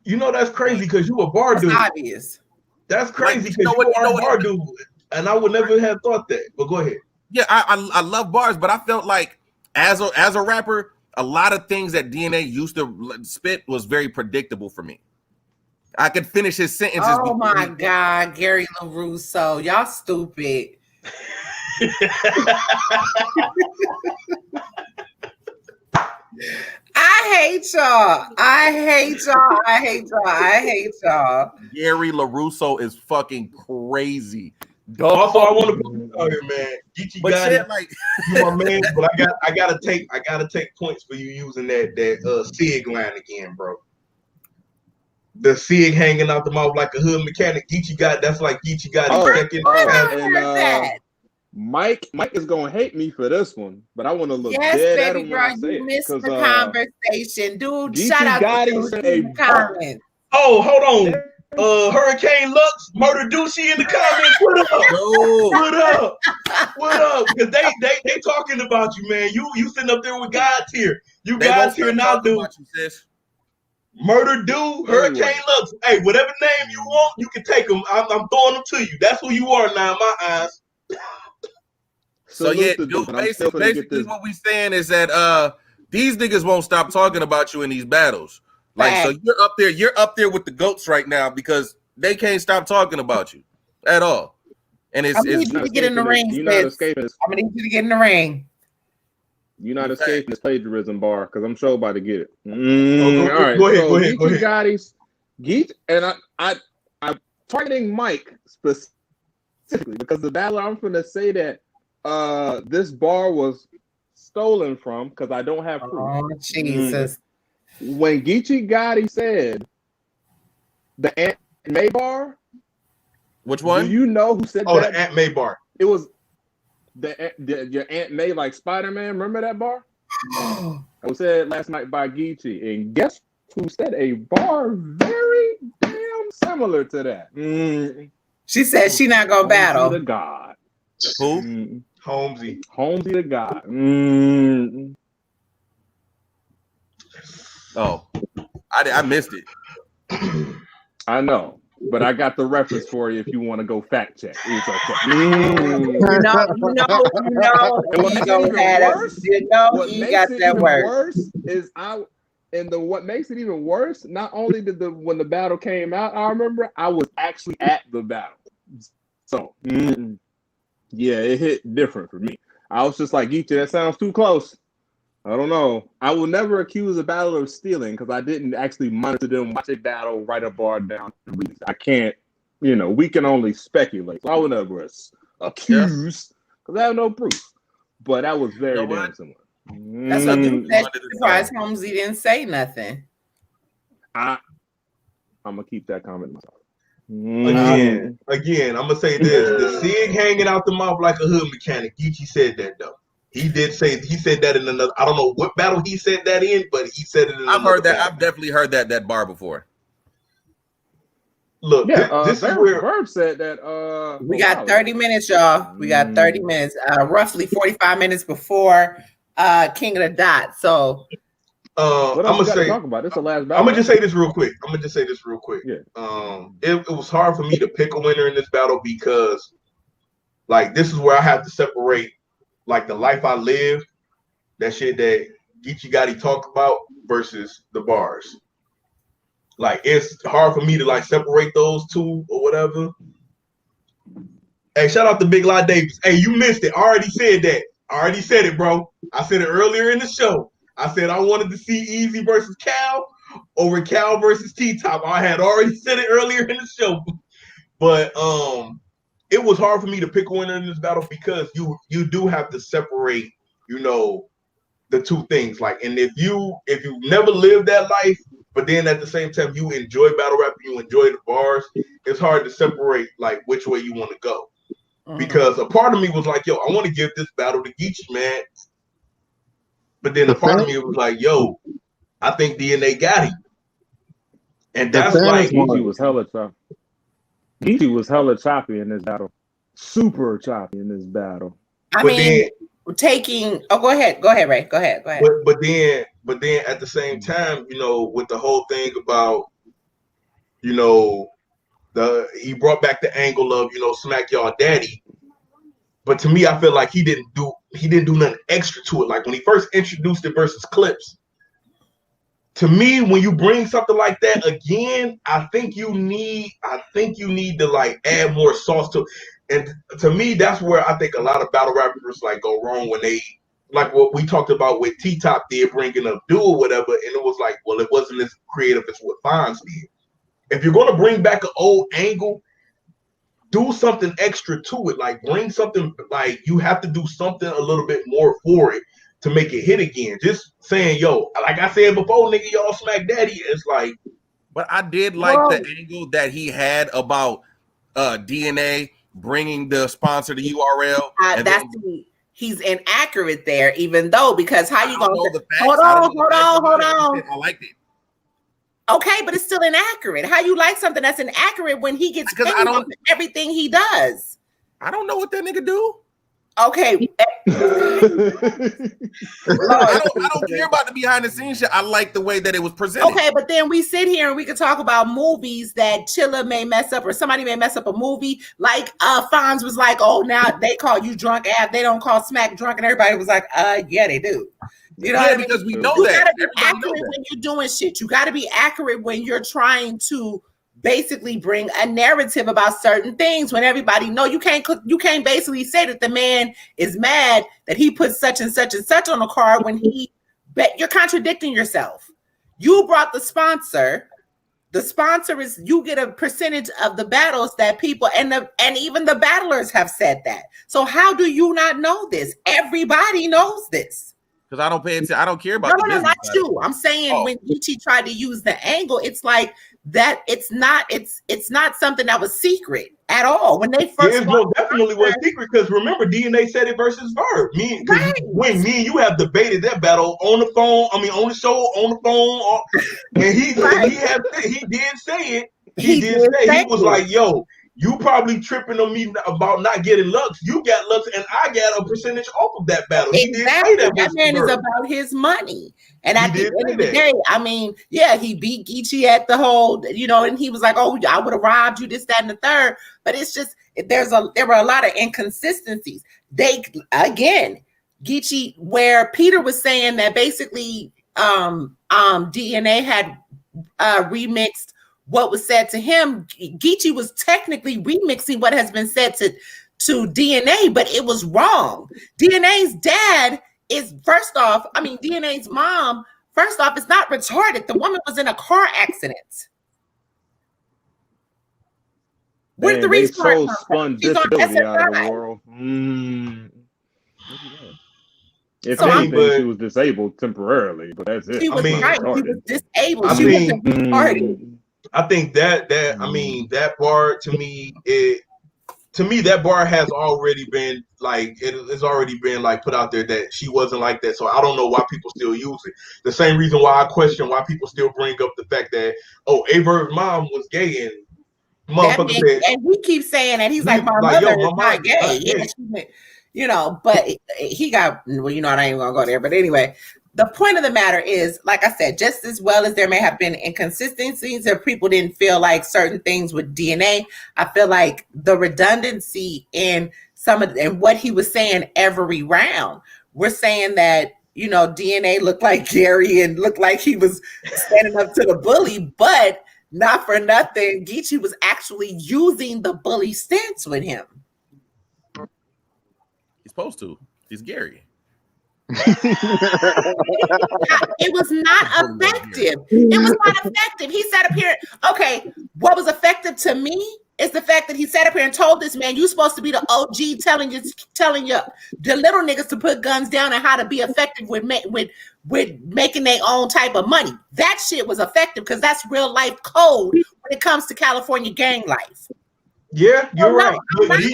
You know that's crazy because you a bar dude. Obvious. That's crazy because you are a bar dude, and I would never have thought that. But go ahead. Yeah, I love bars, but I felt like as a rapper, a lot of things that DNA used to spit was very predictable for me. I could finish his sentences. Oh my God, Gary LaRusso, y'all stupid. I hate y'all. Gary LaRusso is fucking crazy. Also, I want to put out here, man. JJDD, you my man, but I gotta take points for you using that SIG line again, bro. The SIG hanging out the mouth like a hood mechanic. JJDD, that's like JJDD. Mike is gonna hate me for this one, but I want to look dead at him when I say you missed the conversation, dude. Geechee Shout out to comments. Oh, hold on. Hurricane Lux, Murder Douchey in the comments. What up? Because they talking about you, man. You sitting up there with God's here. You God's here now, dude. Murder Dude, Hurricane Lux. Hey, whatever name you want, you can take them. I'm throwing them to you. That's who you are now in my eyes. So yeah, dude, basically what we saying is that these niggas won't stop talking about you in these battles. Like, so you're up there with the GOATs right now because they can't stop talking about you at all. And it's you to get in the ring. I'm gonna need you to get in the ring. You're not escaping this plagiarism bar because I'm sure about to get it. All right, go ahead. Geech, and I'm targeting Mike specifically because the battle I'm going to say that this bar was stolen from because I don't have proof. Oh Jesus! when Geechee Gotti said the Aunt May bar, Which one? do you know who said Oh, that? the Aunt May bar. It was your Aunt May, like Spider-Man. Remember that bar? It was said last night by Geechee, and guess who said a bar very damn similar to that? She said she not gonna battle. The God. Who? Holmesy. Holmesy the God. Oh, I missed it. I know, but I got the reference for you if you want to go fact check. It's okay. You know, What he makes it gonna even have it. worse? You know, What he makes got it that even word. worse is what makes it even worse, not only did when the battle came out, I remember I was actually at the battle. So yeah, it hit different for me. I was just like, Geechee, that sounds too close. I don't know. I will never accuse a battler of stealing because I didn't actually monitor them, watch a battle, write a bar down. I can't, we can only speculate. So I would never accuse because I have no proof. But that was very damn similar. That's what dude said. Surprised Holmesy didn't say nothing. I'm gonna keep that comment myself. Again, I'm gonna say this: the Sig hanging out the mouth like a hood mechanic. Geechee said that though. He said that in another. I don't know what battle he said that in, but he said it in. I've heard that. Battle. I've definitely heard that bar before. Look, yeah, this is where Verb said that. We got 30 minutes, y'all. We got 30 minutes. Roughly 45 minutes before King of the Dot. So. What else I'm gonna talk about? This is the last battle. I'm gonna just say this real quick. Yeah. It was hard for me to pick a winner in this battle because, like, this is where I have to separate, like, the life I lived, that shit that Geechee Gotti talked about, versus the bars. Like, it's hard for me to, like, separate those two or whatever. Hey, shout out to Big La Davis. Hey, you missed it. I already said that. I already said it, bro. I said it earlier in the show. I said I wanted to see Easy versus Cal over Cal versus T-Top. I had already said it earlier in the show. But it was hard for me to pick a winner in this battle because you do have to separate, the two things. Like, and if you never lived that life, but then at the same time you enjoy battle rap, you enjoy the bars, it's hard to separate like which way you want to go. Because a part of me was like, yo, I want to give this battle to Geechee, man. But then a part of me was like, yo, I think DNA got him. And that's like Geechee was hella choppy. Geechee was hella choppy in this battle. Super choppy in this battle. Go ahead, Ray. Go ahead. But then at the same time, with the whole thing about, he brought back the angle of, smack y'all daddy. But to me, I feel like he didn't do nothing extra to it. Like when he first introduced it versus Clips. To me, when you bring something like that again, I think you need to like add more sauce to it. And to me, that's where I think a lot of battle rappers like go wrong when they, like what we talked about with T-Top did, bringing up Do or whatever, and it was like, well, it wasn't as creative as what Fonz did. If you're going to bring back an old angle, do something extra to it. Like bring something, like you have to do something a little bit more for it to make it hit again. Just saying, yo, like I said before, nigga, y'all smack daddy. It's like. But I did like the angle that he had about DNA bringing the sponsor to URL. He's inaccurate there, even though, because how you gonna hold on. I liked it. Okay, but it's still inaccurate. How you like something that's inaccurate when he gets paid for everything he does? I don't know what that nigga do. Okay. I don't care about the behind the scenes shit. I like the way that it was presented. Okay, but then we sit here and we can talk about movies that Chilla may mess up or somebody may mess up a movie. Like Fonz was like, oh, now they call you drunk ass. They don't call Smack drunk. And everybody was like, yeah, they do. You know what I mean? Because we know you that. You gotta be accurate when you're doing shit. You gotta be accurate when you're trying to basically bring a narrative about certain things when everybody know you can't basically say that the man is mad that he put such and such and such on the card when you're contradicting yourself. You brought the sponsor. The sponsor is, you get a percentage of the battles that people and even the battlers have said that. So how do you not know this? Everybody knows this. Because I don't pay attention. I don't care about the business. Not you. I'm saying when Geechee tried to use the angle, it's like that. It's not something that was secret at all. When they first definitely was secret because remember DNA said it versus Verb. When me and you have debated that battle on the phone. I mean, on the show, on the phone, and he did say it. He was like, "Yo, you probably tripping on me about not getting Lux. You got Lux, and I got a percentage off of that battle." He did say that. That man is about his money. And at the end of the day, I mean, yeah, he beat Geechee at the whole, and he was like, "Oh, I would have robbed you, this, that, and the third." But it's just there were a lot of inconsistencies. Geechee, where Peter was saying that basically DNA had remixed what was said to him. Geechee was technically remixing what has been said to DNA, but it was wrong. DNA's dad is DNA's mom, first off, is not retarded. The woman was in a car accident. Where did the restart come from? She's on SSI. If anything, she was disabled temporarily, but that's it. She was she was disabled. She wasn't retarded. I think that bar to me, that bar has already been put out there that she wasn't like that. So I don't know why people still use it. The same reason why I question why people still bring up the fact that Avery's mom was gay and motherfucker said, and he keeps saying that he's like, my mother is not gay. But he got, I ain't even gonna go there. But anyway, the point of the matter is, like I said, just as well as there may have been inconsistencies or people didn't feel like certain things with DNA, I feel like the redundancy in and what he was saying every round, we're saying that, DNA looked like Gary and looked like he was standing up to the bully, but not for nothing, Geechee was actually using the bully stance with him. He's supposed to. He's Gary. It was not effective. It was not effective. He sat up here. Okay, what was effective to me is the fact that he sat up here and told this man, "You supposed to be the OG, telling you the little niggas to put guns down and how to be effective with making their own type of money." That shit was effective because that's real life code when it comes to California gang life. Yeah, you're right. But you're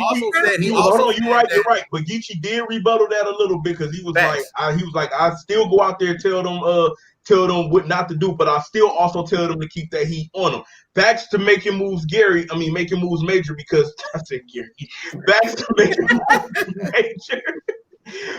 right. But Geechee did rebuttal that a little bit because he was like, I still go out there and tell them what not to do, but I still also tell them to keep that heat on them. Backs to making moves, making moves major because I said Gary. Backs to making moves major.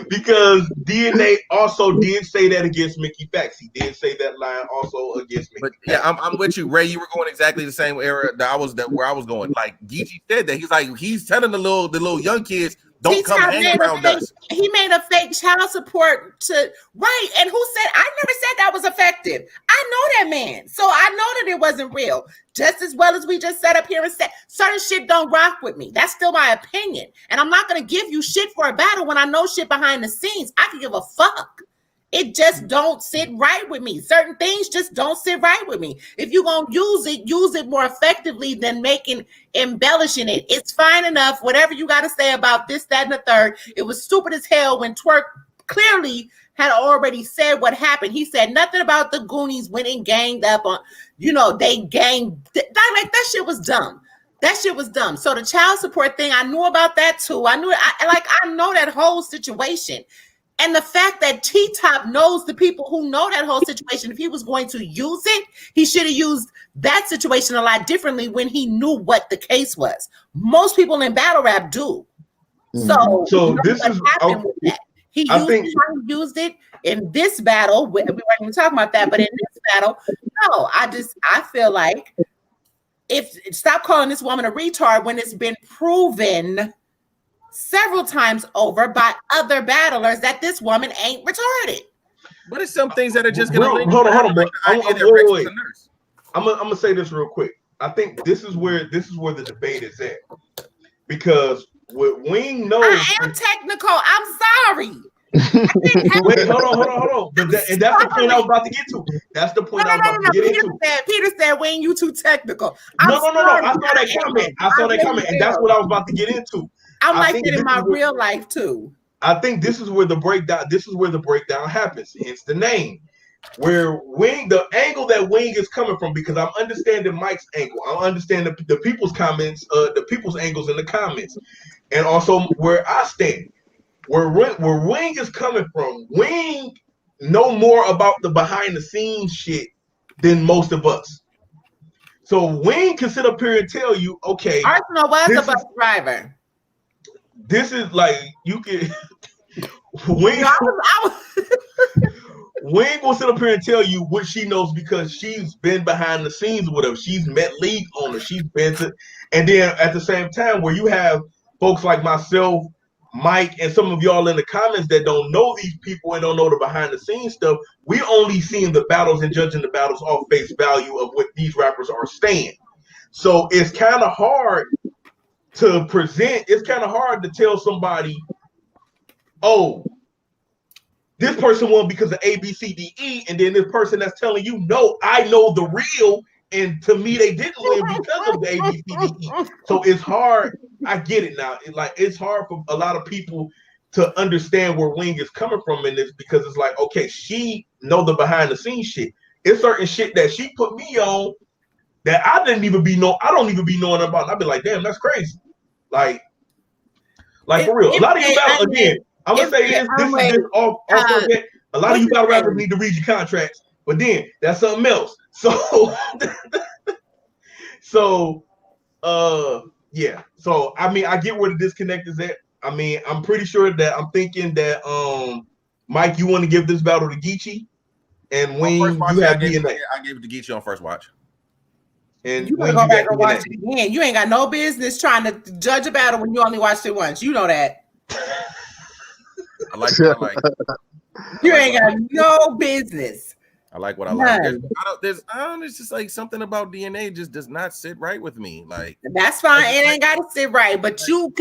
Because DNA also did say that against Mickey Fax. He did say that line also against Mickey. But yeah, I'm with you, Ray. You were going exactly the same area where I was going. Like Geechee said that he's telling the little young kids, don't come hang around us. He made a fake child support right. And who said? I never said that was effective. I know that man, so I know that it wasn't real. Just as well as we just sat up here and said certain shit don't rock with me. That's still my opinion, and I'm not gonna give you shit for a battle when I know shit behind the scenes. I can give a fuck. It just don't sit right with me. Certain things just don't sit right with me. If you're going to use it more effectively than embellishing it. It's fine enough. Whatever you got to say about this, that, and the third. It was stupid as hell when Twerk clearly had already said what happened. He said nothing about the Goonies went and ganged up on, they ganged. Like, that shit was dumb. That shit was dumb. So the child support thing, I knew about that too. I know that whole situation. And the fact that T-Top knows the people who know that whole situation, if he was going to use it, he should have used that situation a lot differently when he knew what the case was. Most people in battle rap do. So this is happened with that. He used it in this battle. We weren't even talking about that, but in this battle, no. I feel like stop calling this woman a retard when it's been proven several times over by other battlers that this woman ain't retarded. But it's some things that are just gonna hold on, bro. Wait. I'm gonna say this real quick. I think this is where the debate is at. Because what Wing knows, I am technical. I'm sorry. Wait, hold on. And that's the point I was about to get to. That's the point I was about to get into. Peter said, Wayne, you too technical. No. I saw that comment. And that's what I was about to get into. I'm like that in my real life too. I think this is where the breakdown happens. Hence the name. Where the angle that Wing is coming from, because I'm understanding Mike's angle. I understand the people's comments, the people's angles in the comments, and also where I stand. Where Wing is coming from, Wing know more about the behind the scenes shit than most of us. So Wing can sit up here and tell you, okay, Arsenal was a bus driver. This is like you can Wing. Wing will sit up here and tell you what she knows because she's been behind the scenes with her. She's met league owners. She's been to, and then at the same time, where you have folks like myself, Mike, and some of y'all in the comments that don't know these people and don't know the behind the scenes stuff. We only seeing the battles and judging the battles off face value of what these rappers are saying. So it's kind of hard to present. It's kind of hard to tell somebody, oh, this person won because of A, B, C, D, E, and then this person that's telling you, no, I know the real, and to me, they didn't win because of the A, B, C, D, E. So it's hard. I get it now. It's hard for a lot of people to understand where Wing is coming from in this because it's like, okay, she know the behind the scenes shit. It's certain shit that she put me on that I don't even be knowing about. And I'd be like, damn, that's crazy. Like for real. A lot of you battle again. I'm gonna say this is just off a lot of you battle rappers need to read your contracts, but then that's something else. Yeah. So I mean, I get where the disconnect is at. I mean, I'm pretty sure that I'm thinking that Mike, you want to give this battle to Geechee, and Wing, you have DNA. I gave it to Geechee on first watch. And you gotta go back and watch it again. You ain't got no business trying to judge a battle when you only watched it once. You know that. I like what I like. You ain't got no business. I like what I like. It's just like something about DNA just does not sit right with me. Like that's fine. It ain't got to sit right. But you're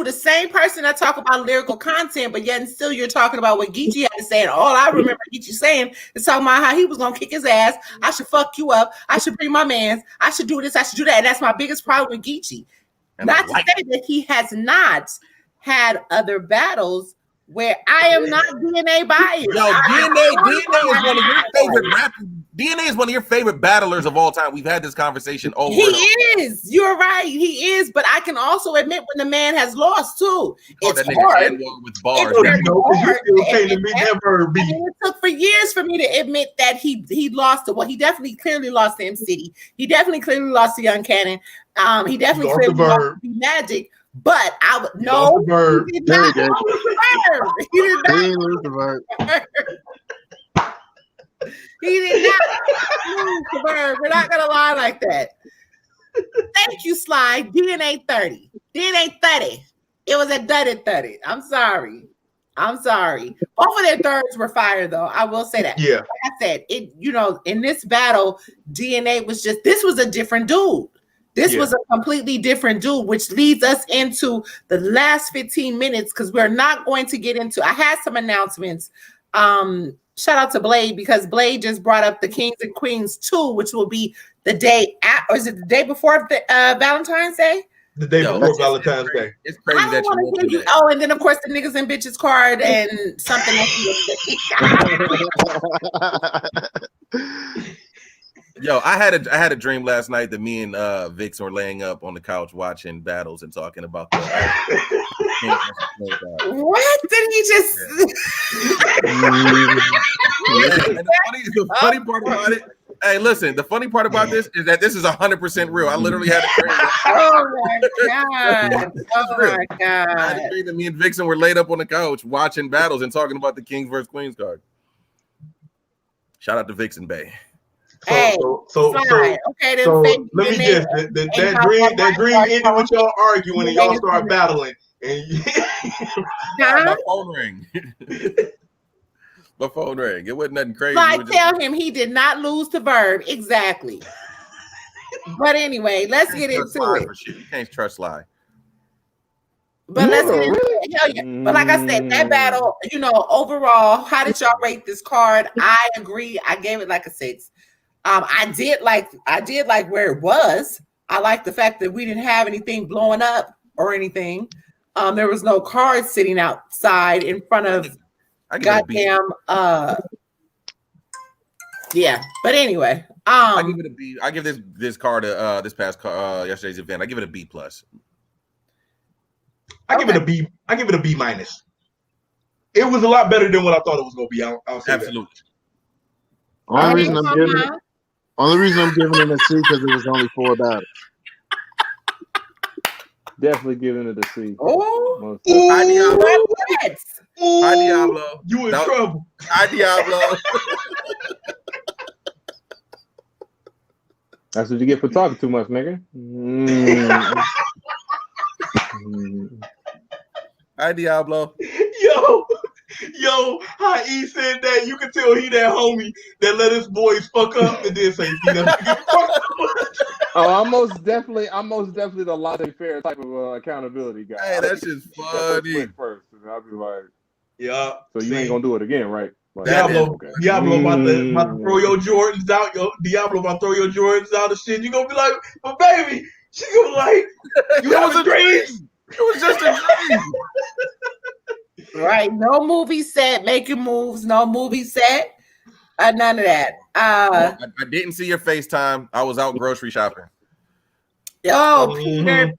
the same person that talk about lyrical content, but yet and still you're talking about what Geechee had to say. And all I remember Geechee saying is talking about how he was gonna kick his ass. I should fuck you up. I should bring my mans. I should do this. I should do that. And that's my biggest problem with Geechee. Not to say that he has not had other battles where I am not DNA biased. Yo, DNA is one of your favorite battlers of all time. We've had this conversation over. He is. You're right. He is. But I can also admit when the man has lost too. It's hard. With bars. It took for years for me to admit that he lost it. Well, he definitely clearly lost to M City. He definitely clearly lost to Young Cannon. He definitely clearly lost to Magic. But I would no. He did not lose the verb. He did not lose the verb. We're not gonna lie like that. Thank you, Sly. DNA 30. DNA 30. It was a 30. I'm sorry. Both of their thirds were fire, though. I will say that. Yeah. Like I said, in this battle, DNA was this was a different dude. This was a completely different dude, which leads us into the last 15 minutes because we're not going to get into. I had some announcements. Shout out to Blade because Blade just brought up the Kings and Queens 2, which will be the day or is it the day before Valentine's Day? The day before Valentine's Day. It's crazy that you hear you. Oh, and then of course the niggas and bitches card and something else. Yo, I had a dream last night that me and Vix were laying up on the couch watching battles and talking about the what did he just the funny part about it. Hey, listen, the funny part about this is that this is 100% real. I literally had a dream. Oh my god. I had a dream that me and Vixen were laid up on the couch watching battles and talking about the Kings versus Queens card. Shout out to Vixen Bay. Okay, then let me guess. That dream ended with y'all arguing and y'all start battling. And my phone rang. My phone rang. It wasn't nothing crazy. Tell him he did not lose to Verb. Exactly. But anyway, let's get into it. You can't trust Sly. But let's get into it. But like I said, that battle, overall, how did y'all rate this card? I agree. I gave it like a 6. I did like where it was. I like the fact that we didn't have anything blowing up or anything. There was no cars sitting outside in front of I give it a B. goddamn. Yeah, but anyway, I give it a B. I give this car to this past yesterday's event. I give it a B plus. I give it a B. I give it a B minus. It was a lot better than what I thought it was going to be. I'll say Absolutely. Only reason I'm giving it a C because it was only 4 battles. Definitely giving it a C. Oh, Hi Diablo. Hi Ooh, Diablo. you in trouble. Hi Diablo. That's what you get for talking too much, nigga. Hi Diablo. Yo, how he said that, you can tell he that homie that let his boys fuck up and then say, see that nigga fuck up. Oh, I'm most definitely the laissez-faire type of accountability guy. Hey, that's just funny. First, and I'll be like, Yeah. so you ain't gonna do it again, right? Like, Diablo about to throw your Mm. Jordans out. Diablo about to throw your Jordans out of shit. You gonna be like, but baby, she gonna be like, you That know was the a dreams. It was just a dream. right. No movie set, making moves. No movie set. None of that. I didn't see your FaceTime. I was out grocery shopping. Oh, Mhm.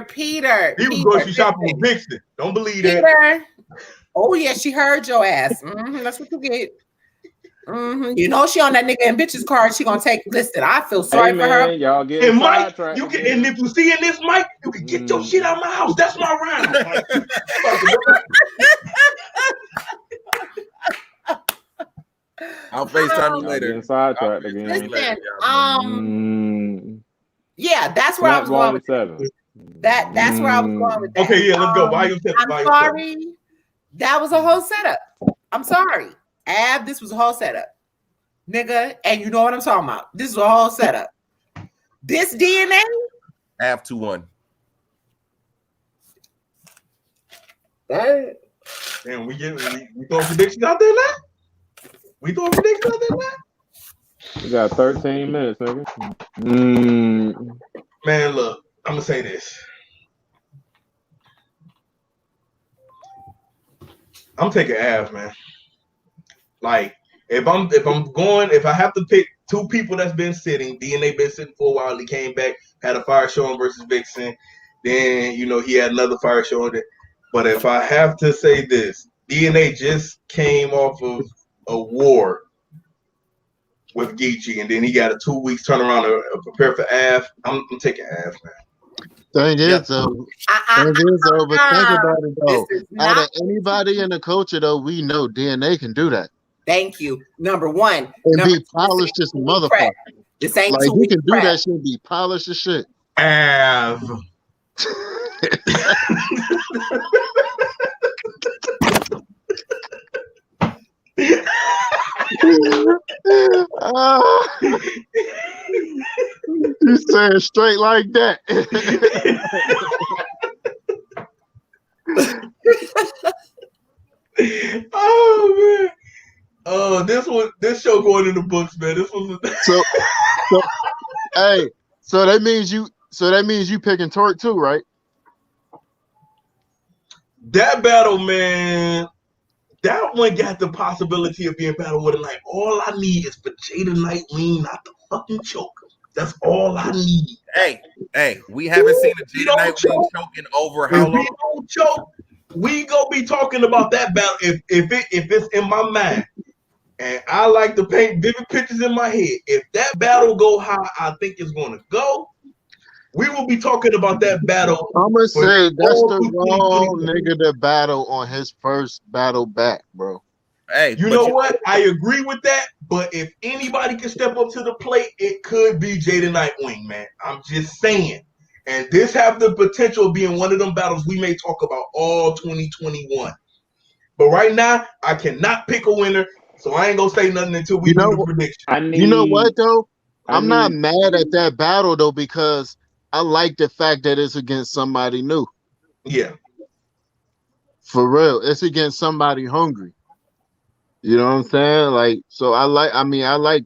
Peter. He was grocery shopping with Vixen. Don't believe that. Peter. Oh yeah, she heard your ass. That's what you get. You know she on that nigga and bitch's card. She gonna take. Listen, I feel sorry Hey, for her. man, y'all get And Mike, sidetracked you can, again. and if you see in this Mike, you can get your shit out of my house. That's my round. Like, I'll FaceTime you Y'all later. getting sidetracked again. Listen, yeah, that's where I was going with that. That's where I was going with that. Okay, yeah, let's go. Volume 7. I'm sorry. That was a whole setup. I'm sorry. Ab, this was a whole setup. Nigga, and you know what I'm talking about. This is a whole setup. This DNA? Ab 2-1. Damn, we throwing predictions out there now? We throwing predictions out there now? We got 13 minutes, nigga. Man, look, I'm gonna say this. I'm taking Av, man. Like, if I have to pick two people that's been sitting, DNA been sitting for a while. He came back, had a fire showing versus Vixen. Then, he had another fire showing. But if I have to say this, DNA just came off of a war with Geechee, and then he got a 2 weeks turnaround to prepare for Av. I'm taking Av, man. Thing is, though, but think about it, though. Out of anybody in the culture, though, we know DNA can do that. Thank you. Number one. And be polished as a motherfucker. This ain't like, he can do that shit and be polished as shit. Av. You say it straight like that. Oh man. Oh, this show going in the books, man. This was so that means you picking Torque too, right? That battle, man. That one got the possibility of being battle with it. Like, all I need is for Jada Nightwing not to fucking choke him. That's all I need. Hey, we haven't seen a Jada Nightwing choking over how long? If we don't choke, we gonna be talking about that battle if it's in my mind. And I like to paint vivid pictures in my head. If that battle go how I think it's gonna go, we will be talking about that battle. I'm gonna say that's the wrong nigga to battle on his first battle back, bro. Hey, you know what? I agree with that. But if anybody can step up to the plate, it could be Jada Nightwing, man. I'm just saying. And this have the potential of being one of them battles we may talk about all 2021. But right now, I cannot pick a winner, so I ain't gonna say nothing until we do the prediction. You know what though? I'm not mad at that battle though, because I like the fact that it's against somebody new. Yeah. For real. It's against somebody hungry. You know what I'm saying? Like, so I like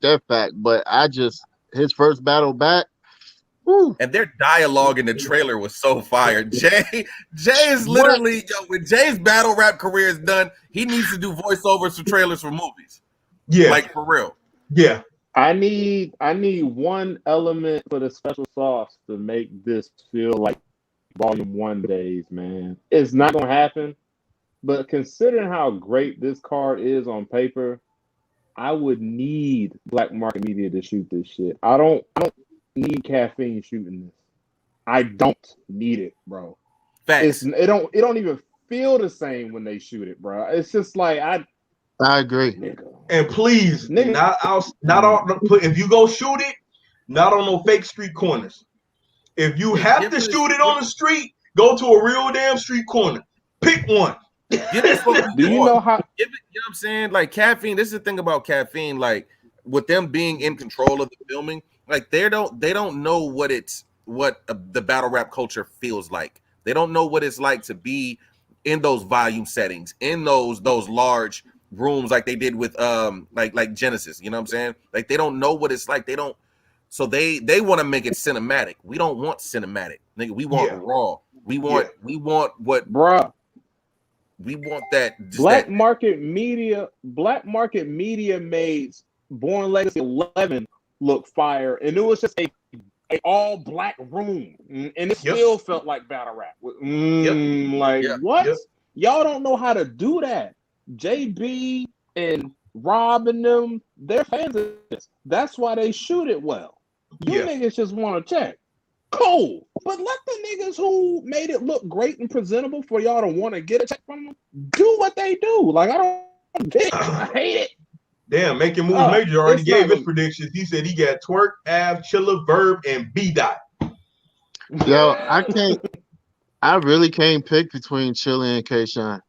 that fact, but his first battle back, Woo. And their dialogue in the trailer was so fire. Jay is literally when Jay's battle rap career is done, he needs to do voiceovers for trailers for movies. Yeah, Like for real. yeah. I need one element for the special sauce to make this feel like Volume 1 days, man. It's not gonna happen, but considering how great this card is on paper, I would need Black Market Media to shoot this shit. I don't need Caffeine shooting this. I don't need it, bro. Facts. It don't even feel the same when they shoot it, bro. It's just like I agree. nigga. And please, Nigga. not on. If you go shoot it, not on no fake street corners. If you have to shoot it on the street, go to a real damn street corner. Pick one. Give us what we Do you want. know how? You know what I'm saying? Like Caffeine, this is the thing about Caffeine, like with them being in control of the filming, like they don't know what the battle rap culture feels like. They don't know what it's like to be in those volume settings, in those large rooms like they did with like Genesis, you know what I'm saying? Like they don't know what it's like. They don't, so they want to make it cinematic. We don't want cinematic, nigga. We want raw. We want what, Bruh. we want that Black Market Media made Born Legacy 11 look fire, and it was just a all black room, and it still felt like battle rap. What? Yep. Y'all don't know how to do that. JB and Rob and them, they're fans of this. That's why they shoot it well. You niggas just want to check. Cool. But let the niggas who made it look great and presentable for y'all to want to get a check from them do what they do. Like, I hate it. Damn, Making Moves Major already gave his predictions. He said he got Twerk, Av, Chilla, Verb, and B Dot. Yo, I really can't pick between Chilla and K-Shine.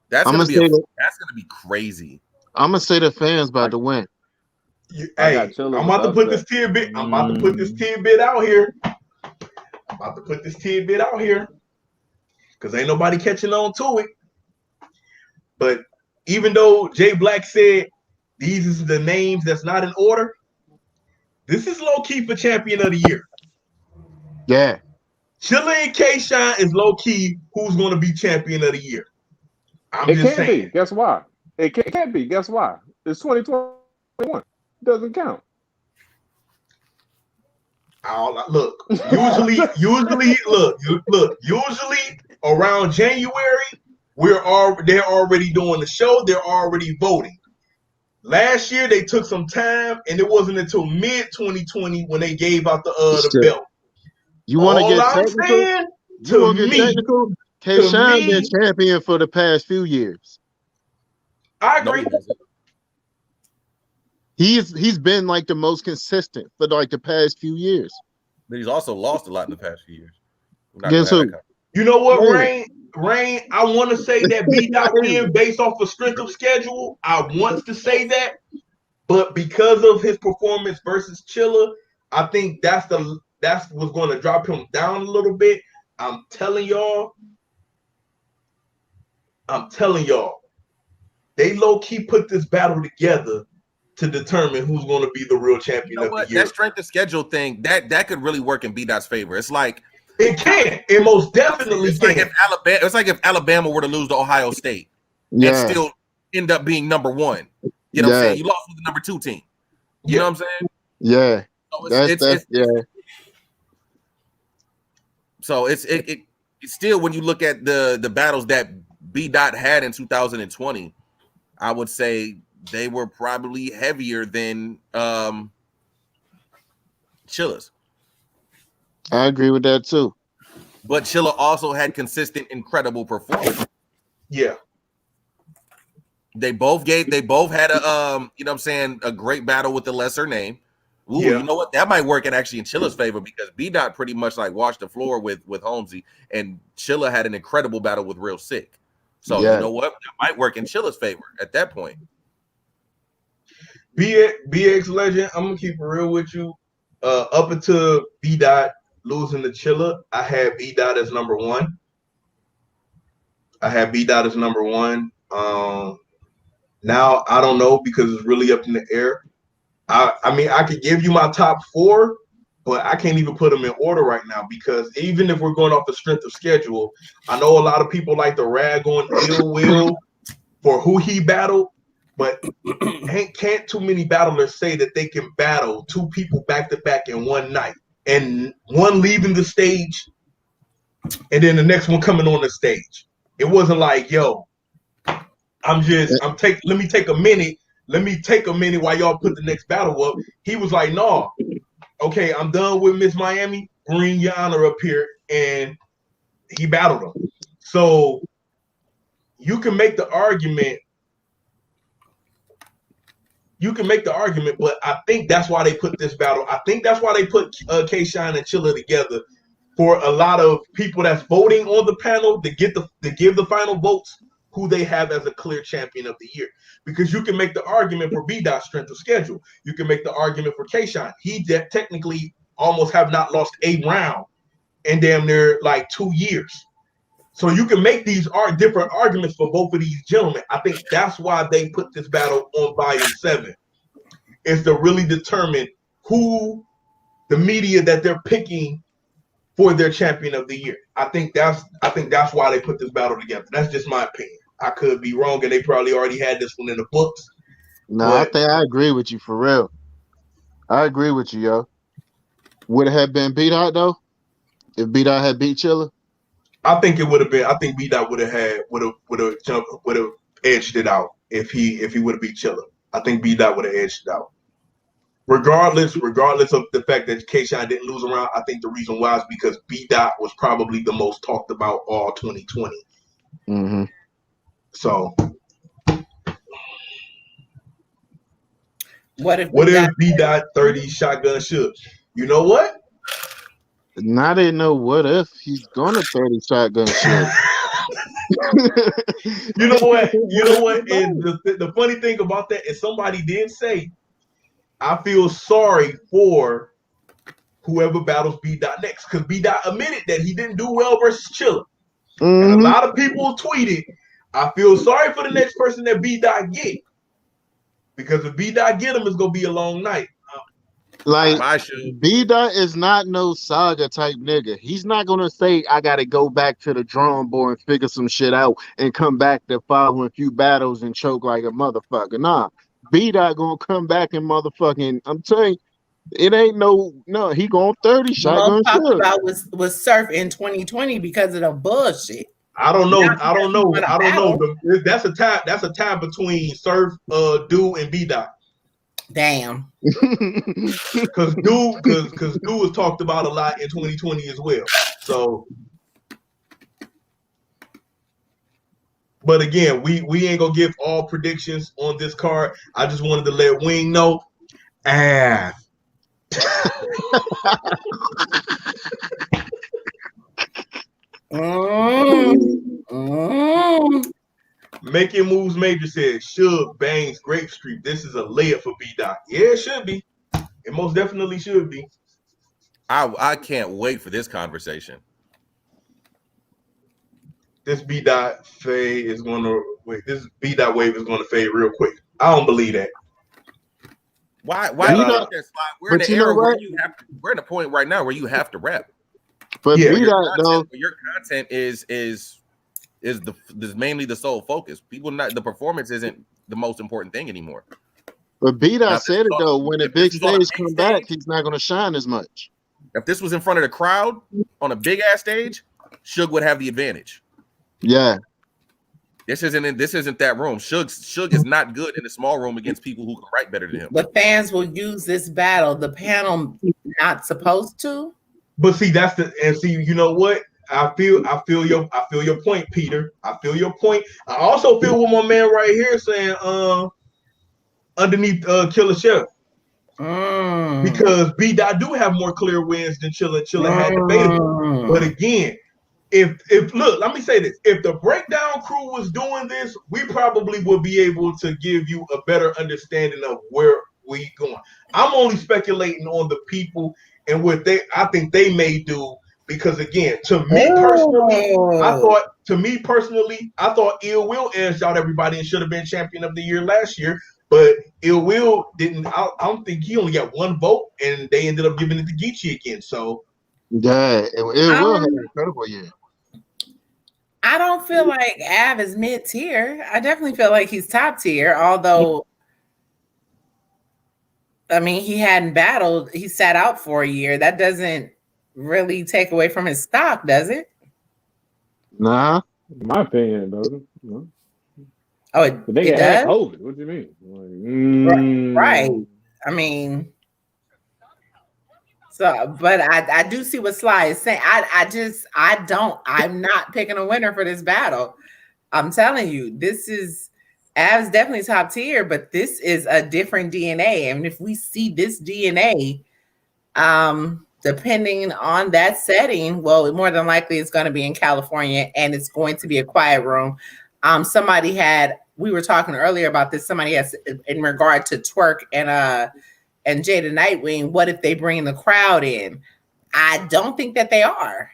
That's gonna be crazy. I'm gonna say the fans about to win. Hey, I'm about to put this tidbit. I'm about to put this tidbit out here. Because ain't nobody catching on to it. But even though Jay Black said these is the names that's not in order, this is low key for champion of the year. Yeah. Chilla and K-Shine is low key who's going to be champion of the year. It can't be. Guess why? It can't be. Guess why? It's 2021. Doesn't count. Look, usually around January, they're already doing the show. They're already voting. Last year they took some time, and it wasn't until mid 2020 when they gave out the belt. You want to get technical? K-Shine been champion for the past few years. I agree. He's been like the most consistent for like the past few years. But he's also lost a lot in the past few years. Guess who? You know what, Rain? I want to say that B-Dot win based off of strength of schedule. I want to say that, but because of his performance versus Chilla, I think that's what's going to drop him down a little bit. I'm telling y'all, they low key put this battle together to determine who's going to be the real champion of the year. That strength of schedule thing that could really work in B-Dot's favor. It's like it can. It most definitely can. Like if Alabama were to lose to Ohio State and still end up being number one. You know what I'm saying? You lost with the number 2 team. You know what I'm saying? Yeah. So it's still, when you look at the battles that B-Dot had in 2020, I would say they were probably heavier than Chilla's. I agree with that too. But Chilla also had consistent, incredible performance. Yeah. They both had a you know what I'm saying, a great battle with the lesser name. Ooh, you know what? That might work in Chilla's favor, because B-Dot pretty much like washed the floor with Holmesy, and Chilla had an incredible battle with Real Sick. So you know what? That might work in Chilla's favor at that point. BX Legend, I'm gonna keep it real with you. Up until B-Dot losing to Chilla, I had B-Dot as number one. Now I don't know, because it's really up in the air. I mean, I could give you my top 4, but I can't even put them in order right now because even if we're going off the strength of schedule, I know a lot of people like to rag on Ill Will for who he battled, but can't too many battlers say that they can battle two people back to back in one night, and one leaving the stage, and then the next one coming on the stage. It wasn't like, yo, let me take a minute. Let me take a minute while y'all put the next battle up. He was like, no, okay, I'm done with Miss Miami. Bring your honor up here, and he battled him. So you can make the argument. But I think that's why they put this battle. I think that's why they put K-Shine and Chilla together for a lot of people that's voting on the panel to give the final votes who they have as a clear champion of the year. Because you can make the argument for B-Dot's strength of schedule. You can make the argument for K-Shine. He technically almost have not lost a round in damn near like 2 years. So you can make these different arguments for both of these gentlemen. I think that's why they put this battle on Volume 7, is to really determine who the media that they're picking for their champion of the year. I think that's why they put this battle together. That's just my opinion. I could be wrong, and they probably already had this one in the books. No, I think I agree with you for real. I agree with you, yo. Would it have been B-Dot though? If B-Dot had beat Chilla? I think it would have been. I think B-Dot would have edged it out if he would have beat Chilla. I think B-Dot would have edged it out. Regardless of the fact that K-Shine didn't lose a round, I think the reason why is because B-Dot was probably the most talked about all 2020. Mm-hmm. So what if B-Dot 30 shotgun shook? You know what? Now they know what if he's gonna 30 shotgun shit. You know what? And the funny thing about that is somebody did say, I feel sorry for whoever battles B-Dot next, because B-Dot admitted that he didn't do well versus Chilla. Mm-hmm. And a lot of people tweeted, I feel sorry for the next person that B-Dot get, because if B-Dot get him, it's gonna be a long night. Like, B-Dot is not no saga type nigga. He's not gonna say I gotta go back to the drawing board and figure some shit out and come back the following few battles and choke like a motherfucker. Nah, B-Dot gonna come back and motherfucking, I'm telling you, it ain't no, he going 30 shotgun talked about was Surf in 2020 because of the bullshit. I don't know. That's a tie between Surf, Dude, and B-Dot. Damn. Because Dude was talked about a lot in 2020 as well. So, but again, we ain't gonna give all predictions on this card. I just wanted to let Wing know. Making Moves Major said, Suge bangs Grape Street. This is a layup for B-Dot. Yeah, it should be. It most definitely should be. I can't wait for this conversation. This B-Dot fade is going to wait. This B-Dot wave is going to fade real quick. I don't believe that. Why we're in an era where we're in a point right now where you have to rap. But yeah, your content is mainly the sole focus. People the performance isn't the most important thing anymore. But B-Dot said it though, when the big stage come back, he's not gonna shine as much. If this was in front of the crowd on a big ass stage, Suge would have the advantage. Yeah. This isn't that room. Suge is not good in a small room against people who can write better than him. The fans will use this battle. The panel not supposed to. But see, you know what? I feel your point, Peter. I feel your point. I also feel what my man right here saying, underneath Killer Chef. Because B-Dot do have more clear wins than Chilla. Chilla had debatable. But again, if look, let me say this. If the Breakdown crew was doing this, we probably would be able to give you a better understanding of where we going. I'm only speculating on the people and what I think they may do, because again, to me personally, I thought Ill Will edged out everybody and should have been champion of the year last year. But Ill Will didn't. I don't think he only got one vote, and they ended up giving it to Geechee again. So yeah, it will have an incredible year. I don't feel like Av is mid tier. I definitely feel like he's top tier. Although, I mean, he hadn't battled. He sat out for a year. That doesn't really take away from his stock, does it? Nah, In my opinion, doesn't. No. Oh, it But they does. had COVID. What do you mean? Right. I mean, so, but I do see what Sly is saying. I'm not picking a winner for this battle. I'm telling you, Av's definitely top tier, but this is a different DNA. And if we see this DNA, depending on that setting, well, more than likely it's going to be in California and it's going to be a quiet room. We were talking earlier about this. Somebody has in regard to Twerk and Jada Nightwing. What if they bring the crowd in? I don't think that they are.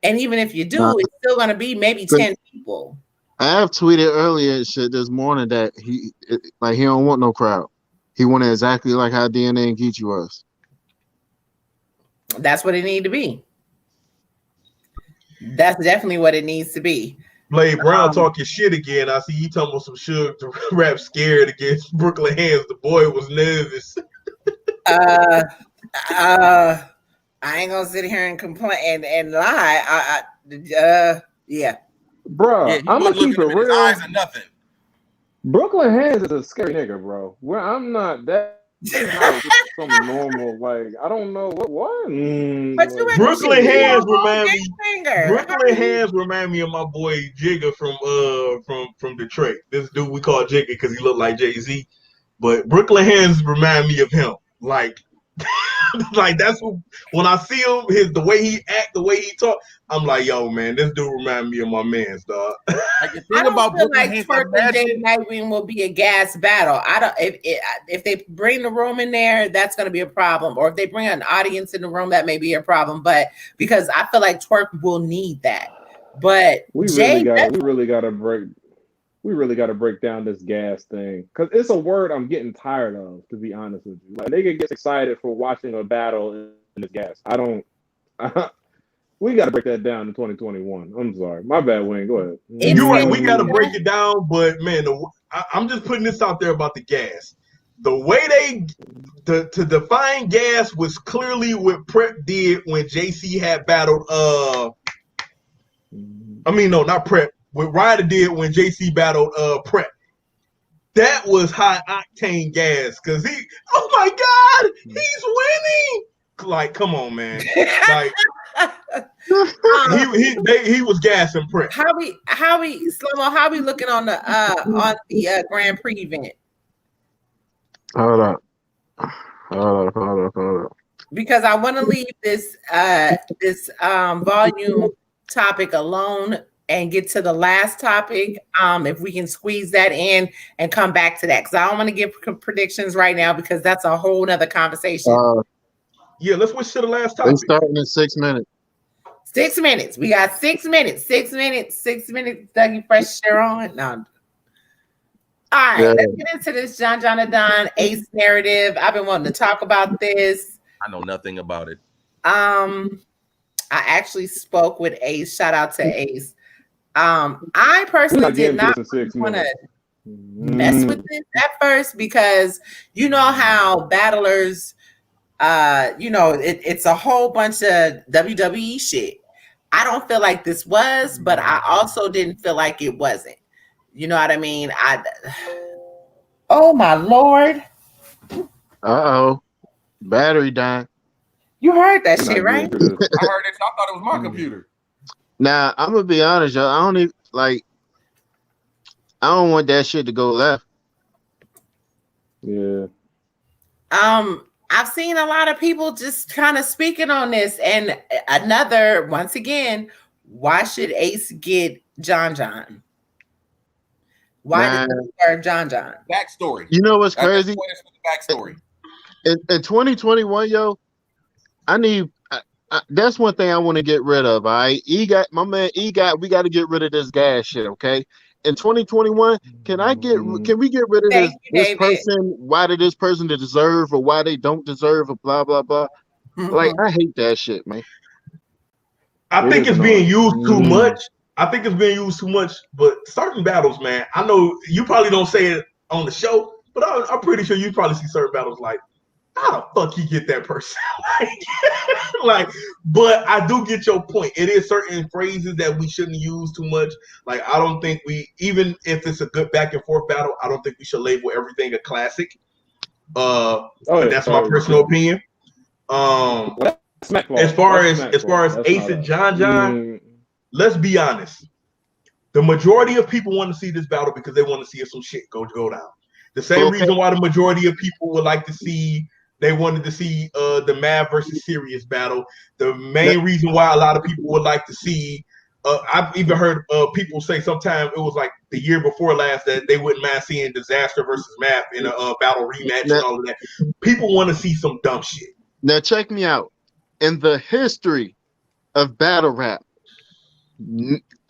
And even if you do, it's still going to be maybe 10 people. I have tweeted earlier shit this morning that he don't want no crowd. He wanted exactly like how DNA and Geechee was. That's what it needs to be. That's definitely what it needs to be. Blade Brown talking shit again. I see he talking about some Suge to rap scared against Brooklyn Hands. The boy was nervous. I ain't gonna sit here and complain and lie. Yeah. Bro, Yeah, I'm gonna keep it his real. eyes and nothing. Brooklyn Hands is a scary nigga, bro. Well, I'm not that. That's not just some normal, like, I don't know what. But you Brooklyn Hands remind me. Finger. Brooklyn Hands remind me of my boy Jigga from Detroit. This dude we call Jigga because he looked like Jay-Z. But Brooklyn Hands remind me of him. Like that's when I see him, the way he act, the way he talk, I'm like, yo, man, this dude remind me of my man's dog. Like the thing I don't about feel Brooklyn like Hands, Twerk and Jada Nightwing will be a gas battle. I don't. If they bring the room in there, that's going to be a problem. Or if they bring an audience in the room, that may be a problem. But because I feel like Twerk will need that. But we really got to break down this gas thing because it's a word I'm getting tired of. To be honest with you, like nigga gets excited for watching a battle in this gas. We got to break that down in 2021. I'm sorry, my bad, Wayne. Go ahead. You're right. We got to break it down, but man, I'm just putting this out there about the gas. The way to define gas was clearly what Prep did when JC had battled. Not Prep. What Ryder did when JC battled Prep. That was high octane gas because oh my God, he's winning. Like, come on, man. Like he was gassing Prep. How we looking on the Grand Prix event? Hold up. Because I want to leave this volume topic alone and get to the last topic. If we can squeeze that in and come back to that, because I don't want to give predictions right now because that's a whole nother conversation. Yeah, let's switch to the last topic. It's starting in 6 minutes. 6 minutes. We got 6 minutes. 6 minutes. 6 minutes. Dougie Fresh share on. No. All right, let's get into this John Ace narrative. I've been wanting to talk about this. I know nothing about it. I actually spoke with Ace. Shout out to Ace. I personally did not want to mess with this at first because you know how battlers, it's a whole bunch of WWE shit. I don't feel like this was, but I also didn't feel like it wasn't. You know what I mean? Oh my Lord. Uh-oh. Battery died. You heard that shit, right? I heard it. I thought it was my computer. Now, I'm gonna be honest, y'all. I don't want that shit to go left. Yeah. I've seen a lot of people just kind of speaking on this. And once again, why should Ace get John? Why did he serve John? Backstory. You know what's crazy? Backstory. In 2021, yo, that's one thing I want to get rid of. All right, we got to get rid of this gas shit, okay? in 2021, can we get rid of Thank you, this David. person? Why did this person deserve, or why they don't deserve, or blah blah blah? Like, I hate that shit, man. I think it's being used too much. I think it's being used too much, but certain battles, man, I know you probably don't say it on the show, but I'm pretty sure you probably see certain battles like, how the fuck you get that person? But I do get your point. It is certain phrases that we shouldn't use too much. Like, I don't think even if it's a good back and forth battle, I don't think we should label everything a classic. That's my personal opinion. As far as Ace and John, let's be honest. The majority of people want to see this battle because they want to see some shit go down. The same reason why the majority of people would like to see. They wanted to see the Mav versus Sirius battle. The main reason why a lot of people would like to see, I've even heard people say sometime it was like the year before last that they wouldn't mind seeing Disaster versus Mav in a battle rematch and all of that. People want to see some dumb shit. Now check me out. In the history of battle rap,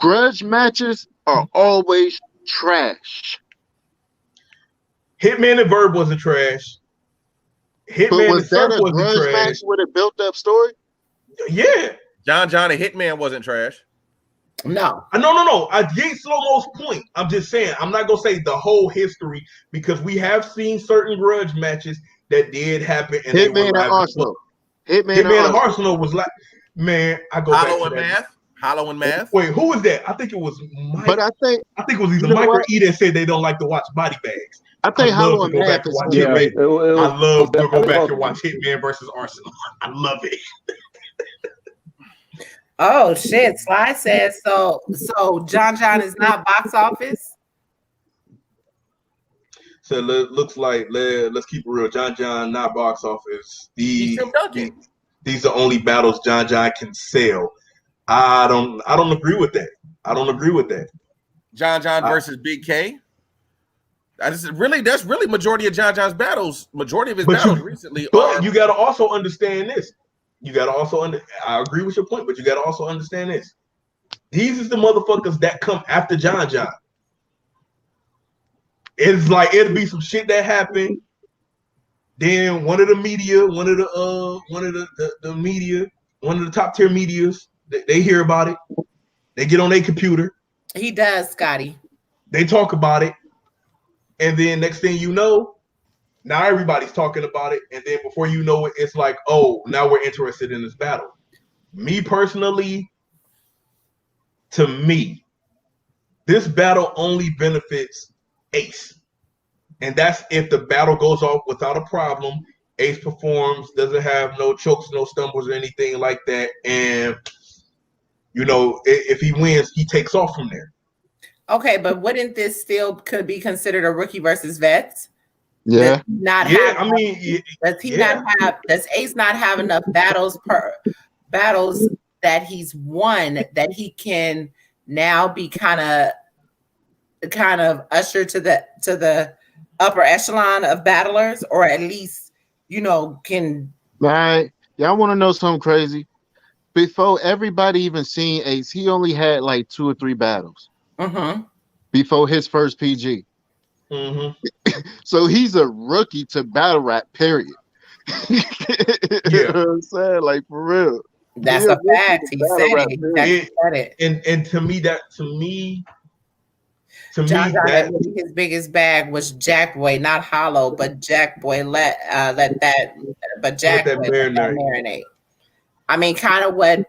grudge matches are always trash. Hitman and Verb wasn't trash. Hitman was that a grudge match with a built-up story? Yeah. John and Hitman wasn't trash. No. No. I get Slow-Mo's point. I'm just saying, I'm not going to say the whole history because we have seen certain grudge matches that did happen. And Hitman and Arsenal. Hitman and Arsenal was like, man, I go Hollow back to that. Hollow and Math. Wait, who was that? I think it was Mike. But I think it was either Mike or E that said they don't like to watch Body Bags. I think Hollow and Math is I love to go back and watch Hitman versus Arsenal. I love it. Oh shit! Sly says so. John is not box office. So it looks like let's keep it real. John, not box office. These are only battles John can sell. I don't agree with that. John versus Big K. That's really majority of John's battles. Majority of his battles recently. But you got to also understand this. I agree with your point, but you got to also understand this. These is the motherfuckers that come after John. It's like it'll be some shit that happened. Then one of the top tier medias, they hear about it. They get on their computer. He does, Scotty. They talk about it. And then next thing you know, now everybody's talking about it. And then before you know it, it's like, oh, now we're interested in this battle. Me personally, to me, this battle only benefits Ace. And that's if the battle goes off without a problem. Ace performs, doesn't have no chokes, no stumbles or anything like that. And, if he wins, he takes off from there. Okay, but wouldn't this still could be considered a rookie versus vets? Yeah. Does Ace not have enough battles that he's won that he can now be kind of ushered to the upper echelon of battlers, or at least can. Right. Y'all want to know something crazy? Before everybody even seen Ace, he only had like 2 or 3 battles. Mm-hmm. Before his first PG. Mm-hmm. So he's a rookie to battle rap, period. You know what I'm saying? Like, for real. That's a fact. He said it. And to me, John his biggest bag was Jack Boy, not Hollow, but Jack Boy let that marinate. I mean, and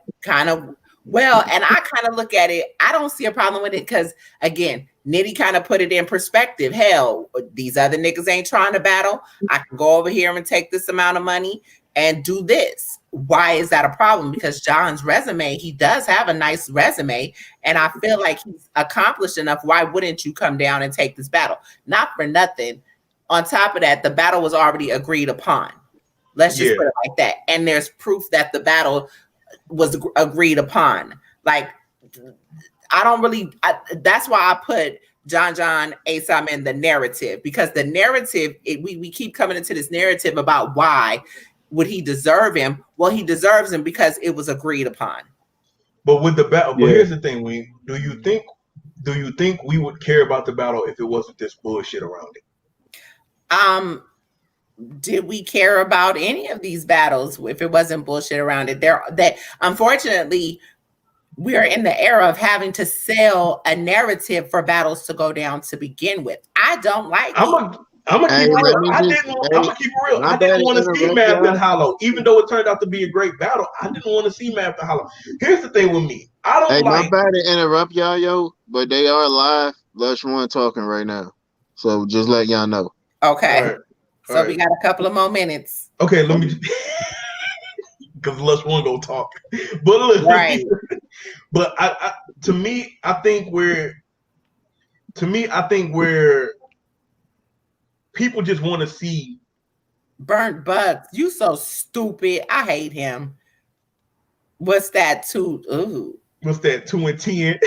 I kind of look at it. I don't see a problem with it because, again, Nitty kind of put it in perspective. Hell, these other niggas ain't trying to battle. I can go over here and take this amount of money and do this. Why is that a problem? Because John's resume, he does have a nice resume, and I feel like he's accomplished enough. Why wouldn't you come down and take this battle? Not for nothing. On top of that, the battle was already agreed upon. Let's just put it like that. And there's proof that the battle was agreed upon. Like, that's why I put John Ace in the narrative, because the narrative, we keep coming into this narrative about why would he deserve him? Well, he deserves him because it was agreed upon. But with the battle, but here's the thing: do you think do you think we would care about the battle if it wasn't this bullshit around it? Did we care about any of these battles if it wasn't bullshit around it? That unfortunately we are in the era of having to sell a narrative for battles to go down to begin with. I don't like it. I'm gonna keep it real. I didn't want to see Math and Hollow, even though it turned out to be a great battle. I didn't want to see Math and Hollow. Here's the thing with me. I don't my bad to interrupt y'all, yo, but they are live. Lush One talking right now. So just let y'all know. Okay. So we got a couple of more minutes. Okay, let me because Lush One go talk. But look, right. But to me, I think we're people just want to see Burnt Bucks. You so stupid. I hate him. What's that? 2? Ooh. What's that? 2 and 10.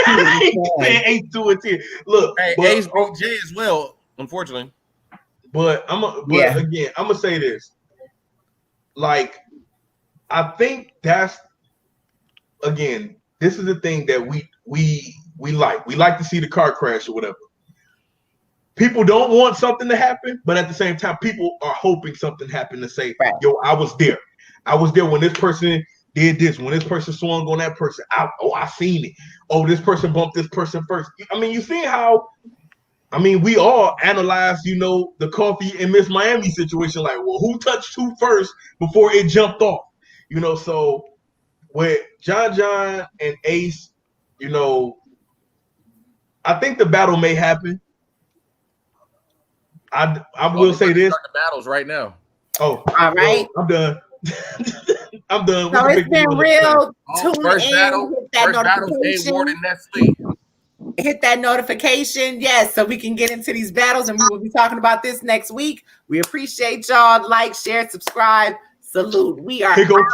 8, 2 and 10. Look, hey, Ace beat J as well, unfortunately. But again, I'm gonna say this. Like, I think that's again, this is the thing that we like. We like to see the car crash or whatever. People don't want something to happen, but at the same time, people are hoping something happened to say, right. Yo, I was there. I was there when this person did this, when this person swung on that person. I seen it. Oh, this person bumped this person first. I mean, you see how, we all analyze, the Coffee and Miss Miami situation. Like, well, who touched who first before it jumped off? So with John and Ace, I think the battle may happen. I will say this. Start the battles right now. Oh, all right. I'm done. I'm done. So it's been real. First battle ain't more than Nestle. Hit that notification, yes, so we can get into these battles, and we will be talking about this next week. We appreciate y'all. Like, share, subscribe, salute. We are. Here go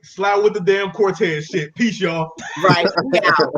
slide with the damn Cortez shit. Peace, y'all. Right. We out.